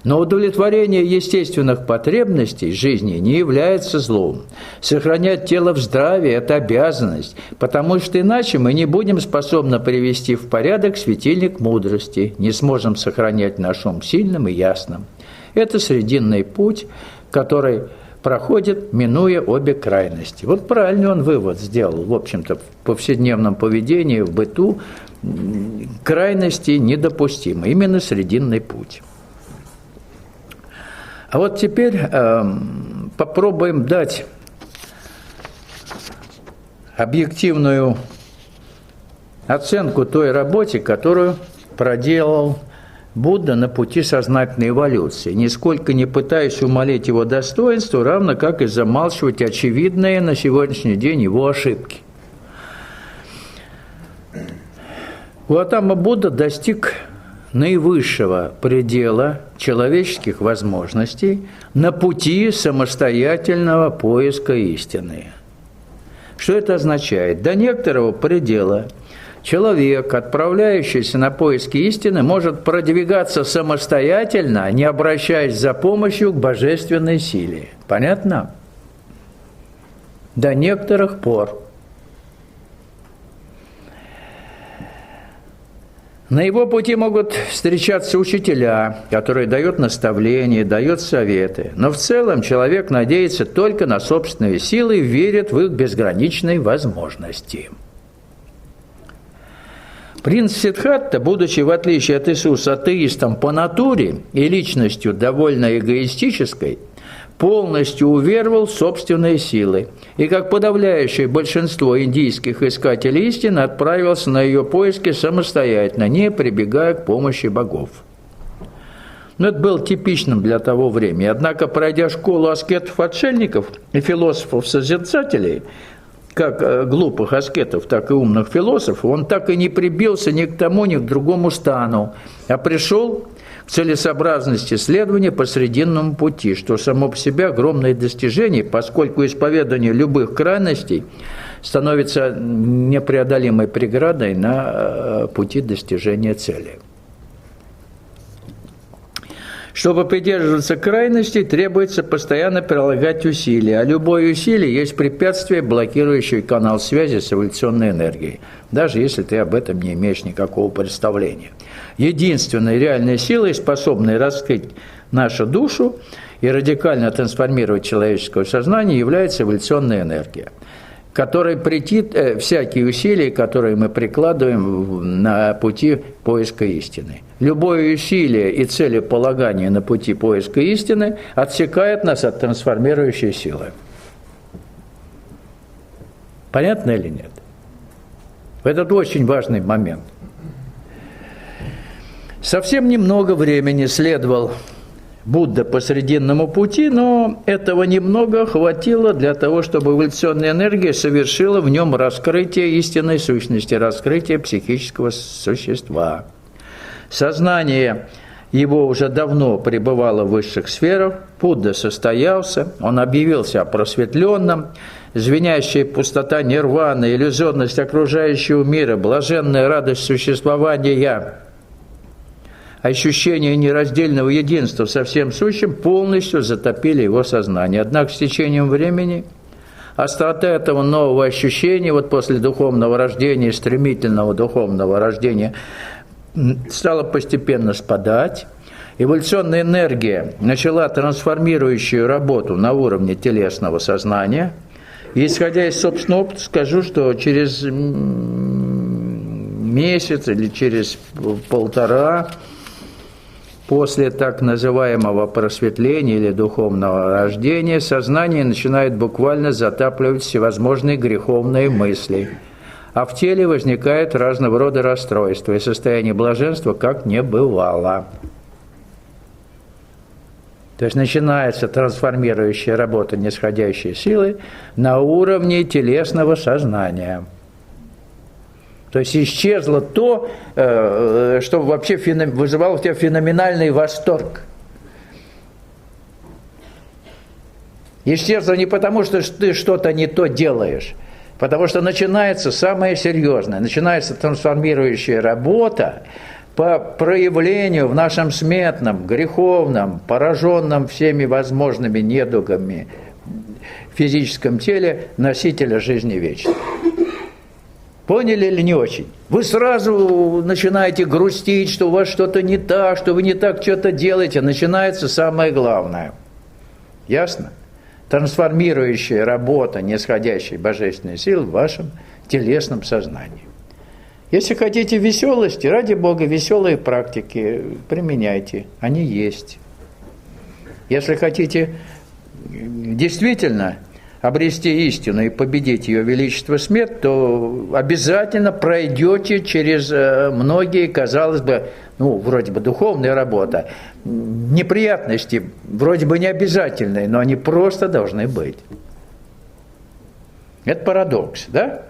Но удовлетворение естественных потребностей жизни не является злом. Сохранять тело в здравии – это обязанность, потому что иначе мы не будем способны привести в порядок светильник мудрости, не сможем сохранять наш ум сильным и ясным. Это срединный путь, который проходит, минуя обе крайности. Вот правильный он вывод сделал, в общем-то, в повседневном поведении, в быту крайности недопустимы, именно срединный путь. А вот теперь попробуем дать объективную оценку той работе, которую проделал Будда на пути сознательной эволюции, нисколько не пытаясь умалить его достоинство, равно как и замалчивать очевидные на сегодняшний день его ошибки. Гаутама Будда достиг наивысшего предела человеческих возможностей на пути самостоятельного поиска истины. Что это означает? До некоторого предела человек, отправляющийся на поиски истины, может продвигаться самостоятельно, не обращаясь за помощью к божественной силе. Понятно? До некоторых пор. На его пути могут встречаться учителя, которые дают наставления, дают советы. Но в целом человек надеется только на собственные силы и верит в их безграничные возможности. Принц Сиддхартха, будучи, в отличие от Иисуса, атеистом по натуре и личностью довольно эгоистической, полностью уверовал в собственные силы и, как подавляющее большинство индийских искателей истины, отправился на ее поиски самостоятельно, не прибегая к помощи богов. Но это было типичным для того времени. Однако, пройдя школу аскетов-отшельников и философов-созерцателей, как глупых аскетов, так и умных философов, он так и не прибился ни к тому, ни к другому стану, а пришел к целесообразности следования по срединному пути, что само по себе огромное достижение, поскольку исповедание любых крайностей становится непреодолимой преградой на пути достижения цели. Чтобы придерживаться крайностей, требуется постоянно прилагать усилия, а любое усилие есть препятствие, блокирующее канал связи с эволюционной энергией, даже если ты об этом не имеешь никакого представления. Единственной реальной силой, способной раскрыть нашу душу и радикально трансформировать человеческое сознание, является эволюционная энергия, которой претит всякие усилия, которые мы прикладываем на пути поиска истины. Любое усилие и целеполагание на пути поиска истины отсекает нас от трансформирующей силы. Понятно или нет? Это очень важный момент. Совсем немного времени следовал Будда по срединному пути, но этого немного хватило для того, чтобы эволюционная энергия совершила в нем раскрытие истинной сущности, раскрытие психического существа. Сознание его уже давно пребывало в высших сферах, Будда состоялся, он объявился просветленным, звенящая пустота нирваны, иллюзорность окружающего мира, блаженная радость существования, ощущение нераздельного единства со всем сущим полностью затопили его сознание. Однако с течением времени острота этого нового ощущения, вот после духовного рождения, стремительного духовного рождения, стала постепенно спадать. Эволюционная энергия начала трансформирующую работу на уровне телесного сознания. И, исходя из собственного опыта, скажу, что через месяц или через полтора после так называемого просветления или духовного рождения сознание начинает буквально затапливать всевозможные греховные мысли, а в теле возникает разного рода расстройства, и состояние блаженства как не бывало. То есть начинается трансформирующая работа нисходящей силы на уровне телесного сознания. То есть исчезло то, что вообще вызывало у тебя феноменальный восторг. Исчезла не потому, что ты что-то не то делаешь, потому что начинается самое серьезное, начинается трансформирующая работа по проявлению в нашем смертном, греховном, пораженном всеми возможными недугами физическом теле носителя жизни вечной. Поняли или не очень? Вы сразу начинаете грустить, что у вас что-то не так, что вы не так что-то делаете. Начинается самое главное. Ясно? Трансформирующая работа нисходящей божественной силы в вашем телесном сознании. Если хотите веселости, ради Бога, веселые практики применяйте. Они есть. Если хотите действительно обрести истину и победить ее величество смерть, то обязательно пройдете через многие, казалось бы, вроде бы духовная работа, неприятности, вроде бы не обязательные, но они просто должны быть. Это парадокс, да?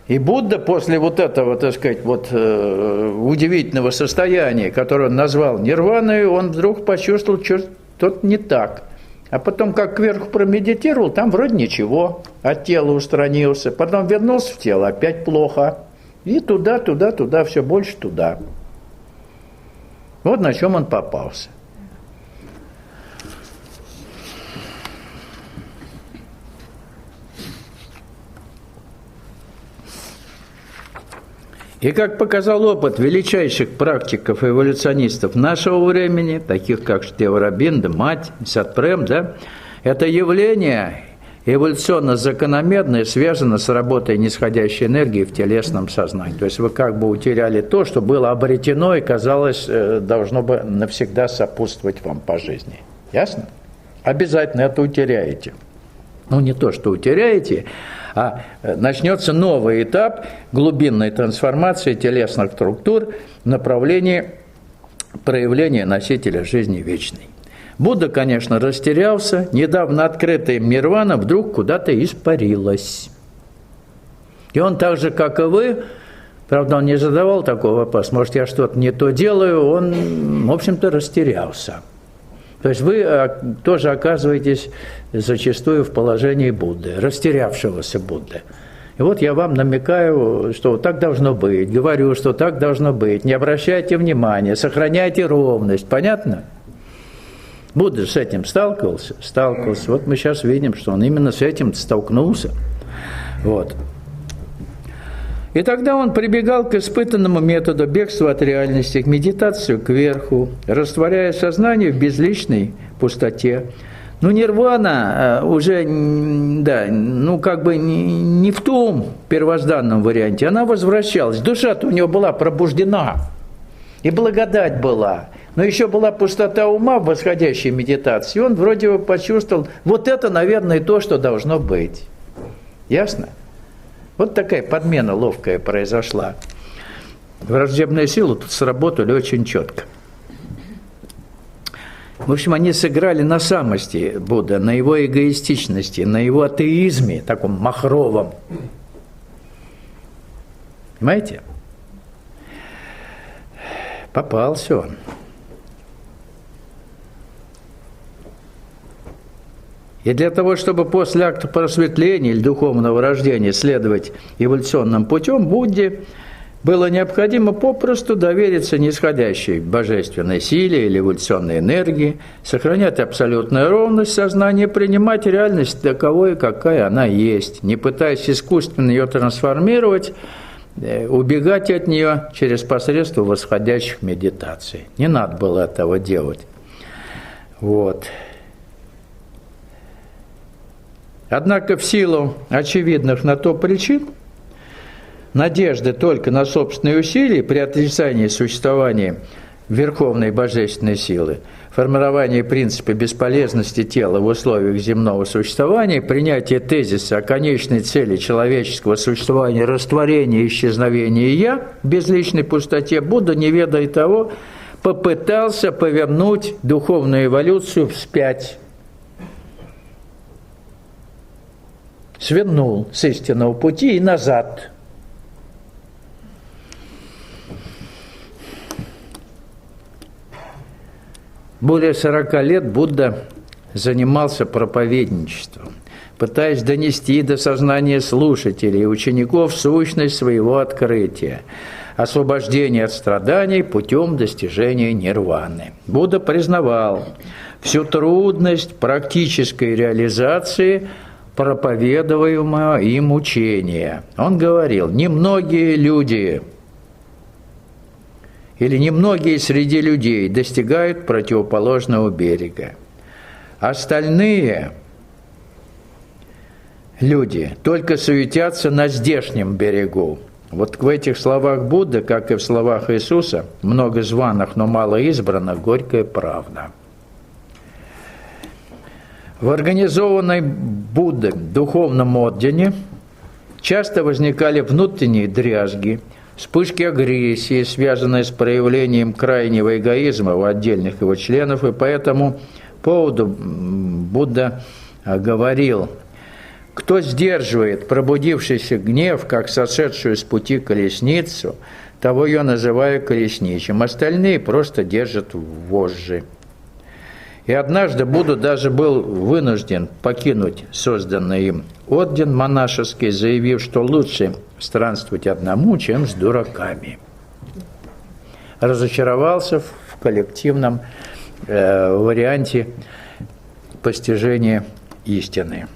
И Будда после вот этого, так сказать, удивительного состояния, которое он назвал нирваной, он вдруг почувствовал, что что-то не так. А потом, как кверху промедитировал, там вроде ничего, от тела устранился. Потом вернулся в тело, опять плохо. И туда, все больше туда. Вот на чем он попался. И как показал опыт величайших практиков и эволюционистов нашего времени, таких как Штева Рабинда, Мать, Сатпрем, это явление эволюционно закономерное связано с работой нисходящей энергии в телесном сознании. То есть вы как бы утеряли то, что было обретено и, казалось, должно бы навсегда сопутствовать вам по жизни. Ясно? Обязательно это утеряете. Не то, что утеряете, а начнется новый этап глубинной трансформации телесных структур в направлении проявления носителя жизни вечной. Будда, конечно, растерялся, недавно открытая нирвана вдруг куда-то испарилась. И он так же, как и вы, правда, он не задавал такого вопроса, может, я что-то не то делаю, он, в общем-то, растерялся. То есть вы тоже оказываетесь зачастую в положении Будды, растерявшегося Будды. И вот я вам намекаю, что так должно быть, говорю, что так должно быть, не обращайте внимания, сохраняйте ровность, понятно? Будда с этим сталкивался. Вот мы сейчас видим, что он именно с этим столкнулся. Вот. И тогда он прибегал к испытанному методу бегства от реальности, к медитации кверху, растворяя сознание в безличной пустоте. Нирвана уже, как бы не в том первозданном варианте, она возвращалась. Душа-то у него была пробуждена, и благодать была. Но еще была пустота ума в восходящей медитации. И он вроде бы почувствовал, вот это, наверное, то, что должно быть. Ясно? Вот такая подмена ловкая произошла. Враждебные силы тут сработали очень четко. В общем, они сыграли на самости Будды, на его эгоистичности, на его атеизме, таком махровом. Понимаете? Попался он. И для того, чтобы после акта просветления или духовного рождения следовать эволюционным путем, Будде было необходимо попросту довериться нисходящей божественной силе или эволюционной энергии, сохранять абсолютную ровность сознания, принимать реальность таковой, какая она есть, не пытаясь искусственно ее трансформировать, убегать от нее через посредство восходящих медитаций. Не надо было этого делать. Вот. Однако в силу очевидных на то причин, надежды только на собственные усилия при отрицании существования верховной божественной силы, формирование принципа бесполезности тела в условиях земного существования, принятие тезиса о конечной цели человеческого существования, растворения и исчезновения «я» в безличной пустоте, Будда, не ведая того, попытался повернуть духовную эволюцию вспять. Свернул с истинного пути и назад. Более 40 лет Будда занимался проповедничеством, пытаясь донести до сознания слушателей и учеников сущность своего открытия, освобождение от страданий путем достижения нирваны. Будда признавал всю трудность практической реализации проповедуемого им учения. Он говорил: немногие люди или немногие среди людей достигают противоположного берега. Остальные люди только суетятся на здешнем берегу. Вот в этих словах Будды, как и в словах Иисуса, много званых, но мало избранных, горькая правда. В организованной Буддой духовном ордене часто возникали внутренние дрязги, вспышки агрессии, связанные с проявлением крайнего эгоизма у отдельных его членов, и по этому поводу Будда говорил: кто сдерживает пробудившийся гнев, как сошедшую с пути колесницу, того я называю колесничим, остальные просто держат вожжи. И однажды Будда даже был вынужден покинуть созданный им орден монашеский, заявив, что лучше странствовать одному, чем с дураками. Разочаровался в коллективном варианте постижения истины.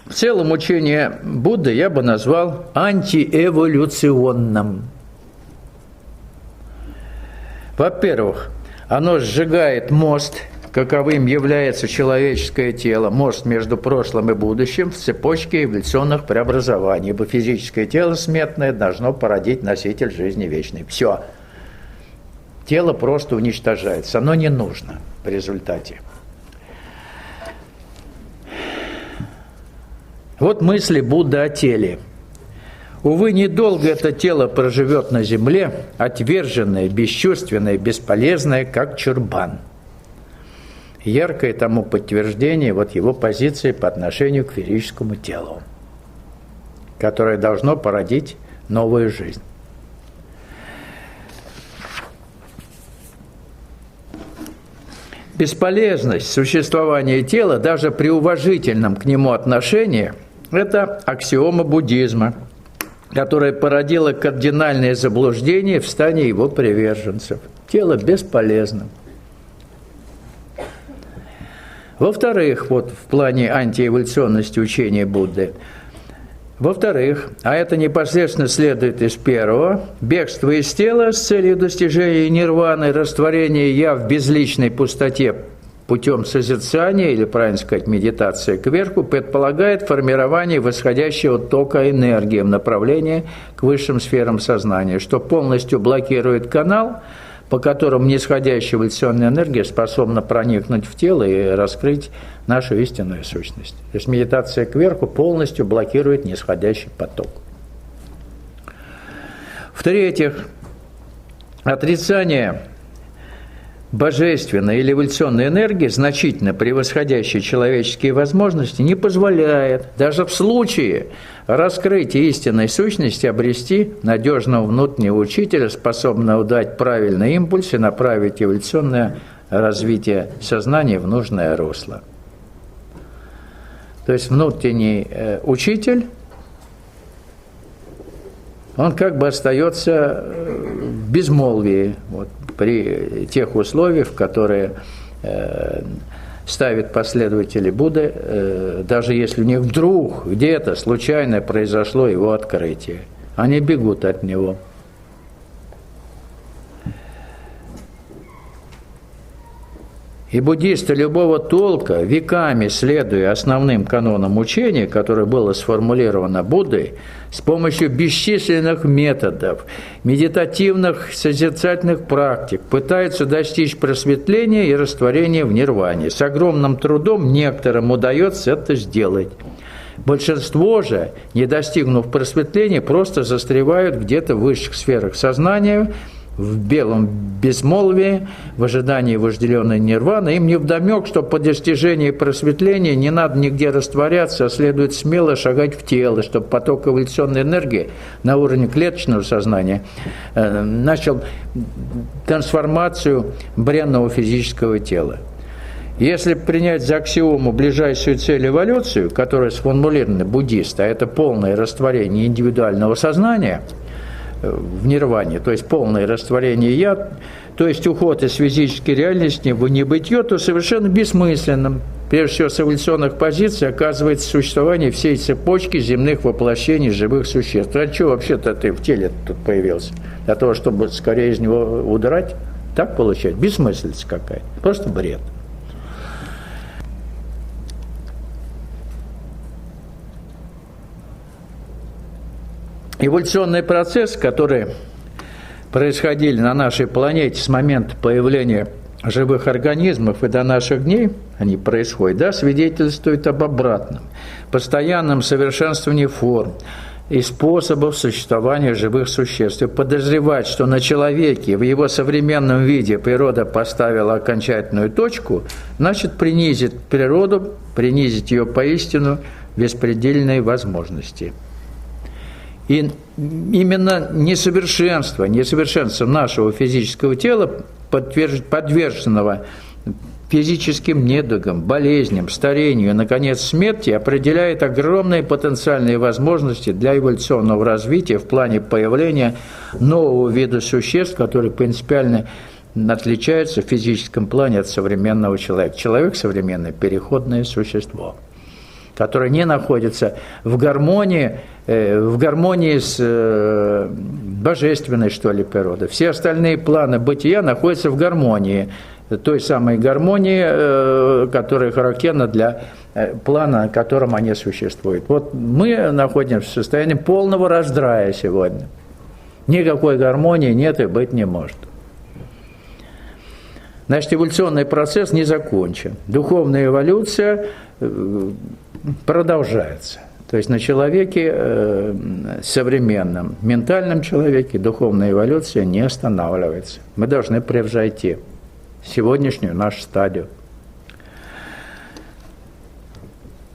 В целом учение Будды я бы назвал антиэволюционным. Во-первых, оно сжигает мост, каковым является человеческое тело, мост между прошлым и будущим в цепочке эволюционных преобразований, ибо физическое тело смертное должно породить носитель жизни вечной. Все. Тело просто уничтожается, оно не нужно в результате. Вот мысли Будды о теле. Увы, недолго это тело проживет на земле, отверженное, бесчувственное, бесполезное, как чурбан. Яркое тому подтверждение вот его позиции по отношению к физическому телу, которое должно породить новую жизнь. Бесполезность существования тела даже при уважительном к нему отношении – это аксиома буддизма, которая породила кардинальное заблуждение в стане его приверженцев. Тело бесполезно. Во-вторых, вот в плане антиэволюционности учения Будды, во-вторых, а это непосредственно следует из первого, бегство из тела с целью достижения нирваны, растворения «я» в безличной пустоте путем созерцания, или, правильно сказать, медитация кверху, предполагает формирование восходящего тока энергии в направлении к высшим сферам сознания, что полностью блокирует канал, по которому нисходящая эволюционная энергия способна проникнуть в тело и раскрыть нашу истинную сущность. То есть медитация кверху полностью блокирует нисходящий поток. В-третьих, отрицание божественной или эволюционной энергии, значительно превосходящей человеческие возможности, не позволяет даже в случае раскрытия истинной сущности обрести надежного внутреннего учителя, способного дать правильный импульс и направить эволюционное развитие сознания в нужное русло. То есть внутренний учитель, он как бы остается в безмолвии, вот, при тех условиях, в которые ставят последователи Будды, даже если у них вдруг где-то случайно произошло его открытие. Они бегут от него. И буддисты любого толка, веками следуя основным канонам учения, которое было сформулировано Буддой, с помощью бесчисленных методов, медитативных, созерцательных практик, пытаются достичь просветления и растворения в нирване. С огромным трудом некоторым удается это сделать. Большинство же, не достигнув просветления, просто застревают где-то в высших сферах сознания, в белом безмолвии, в ожидании вожделенной нирваны. Им невдомек, что по достижении просветления не надо нигде растворяться, а следует смело шагать в тело, чтобы поток эволюционной энергии на уровне клеточного сознания начал трансформацию бренного физического тела. Если принять за аксиому ближайшую цель эволюцию, которая сформулирована буддистом, а это полное растворение индивидуального сознания в нирване, то есть полное растворение «я», то есть уход из физической реальности в небытие, то совершенно бессмысленным, прежде всего с эволюционных позиций, оказывается существование всей цепочки земных воплощений живых существ. А что вообще-то ты в теле тут появился? Для того, чтобы скорее из него удрать? Так получается? Бессмыслица какая-то. Просто бред. Эволюционный процесс, который происходили на нашей планете с момента появления живых организмов и до наших дней, они происходят, да, свидетельствуют об обратном, постоянном совершенствовании форм и способов существования живых существ. И подозревать, что на человеке в его современном виде природа поставила окончательную точку, значит принизить природу, принизить ее поистину беспредельные возможности. И именно несовершенство нашего физического тела, подверженного физическим недугам, болезням, старению и, наконец, смерти, определяет огромные потенциальные возможности для эволюционного развития в плане появления нового вида существ, которые принципиально отличаются в физическом плане от современного человека. Человек современный – переходное существо, которое не находится в гармонии с божественной, что ли, природой. Все остальные планы бытия находятся в гармонии, той самой гармонии, которая характерна для плана, в котором они существуют. Вот мы находимся в состоянии полного раздрая сегодня. Никакой гармонии нет и быть не может. Значит, эволюционный процесс не закончен. Духовная эволюция продолжается. То есть на человеке, современном, ментальном человеке духовная эволюция не останавливается. Мы должны превзойти сегодняшнюю нашу стадию.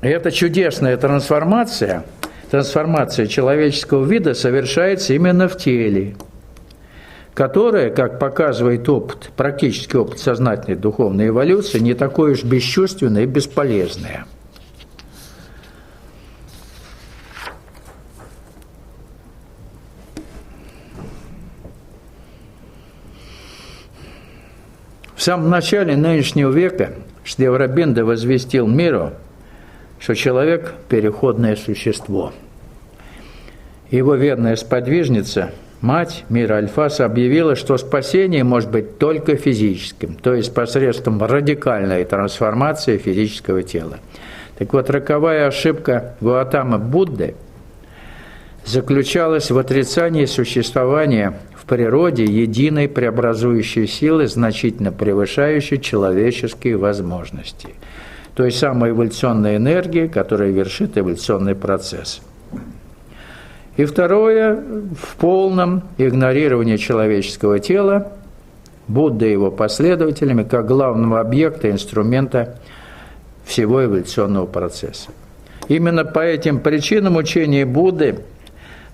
И эта чудесная трансформация человеческого вида совершается именно в теле, которое, как показывает опыт, практический опыт сознательной духовной эволюции, не такое уж бесчувственное и бесполезное. В самом начале нынешнего века Шри Ауробинда возвестил миру, что человек – переходное существо. Его верная сподвижница, мать мира Альфаса, объявила, что спасение может быть только физическим, то есть посредством радикальной трансформации физического тела. Так вот, роковая ошибка Гаутамы Будды заключалась в отрицании существования в природе единой преобразующей силы, значительно превышающей человеческие возможности. Той самой эволюционной энергии, которая вершит эволюционный процесс. И второе, в полном игнорировании человеческого тела Будда и его последователями как главного объекта, инструмента всего эволюционного процесса. Именно по этим причинам учение Будды,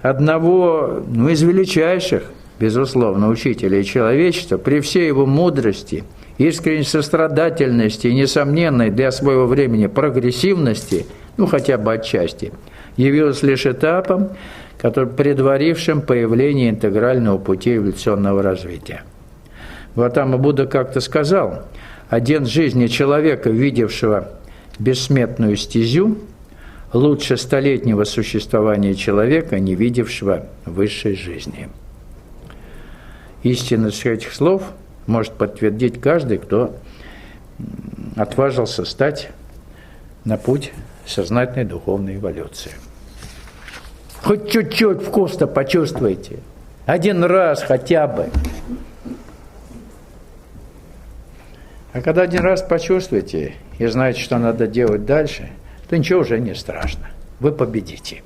одного из величайших, безусловно, учителей человечества, при всей его мудрости, искренней сострадательности и несомненной для своего времени прогрессивности, хотя бы отчасти, явилось лишь этапом, предварившим появление интегрального пути эволюционного развития. Гаутама Будда как-то сказал: «Один жизни человека, видевшего бессмертную стезю, лучше столетнего существования человека, не видевшего высшей жизни». Истинность этих слов может подтвердить каждый, кто отважился стать на путь сознательной духовной эволюции. Хоть чуть-чуть вкус-то почувствуйте. Один раз хотя бы. А когда один раз почувствуете и знаете, что надо делать дальше, то ничего уже не страшно. Вы победите.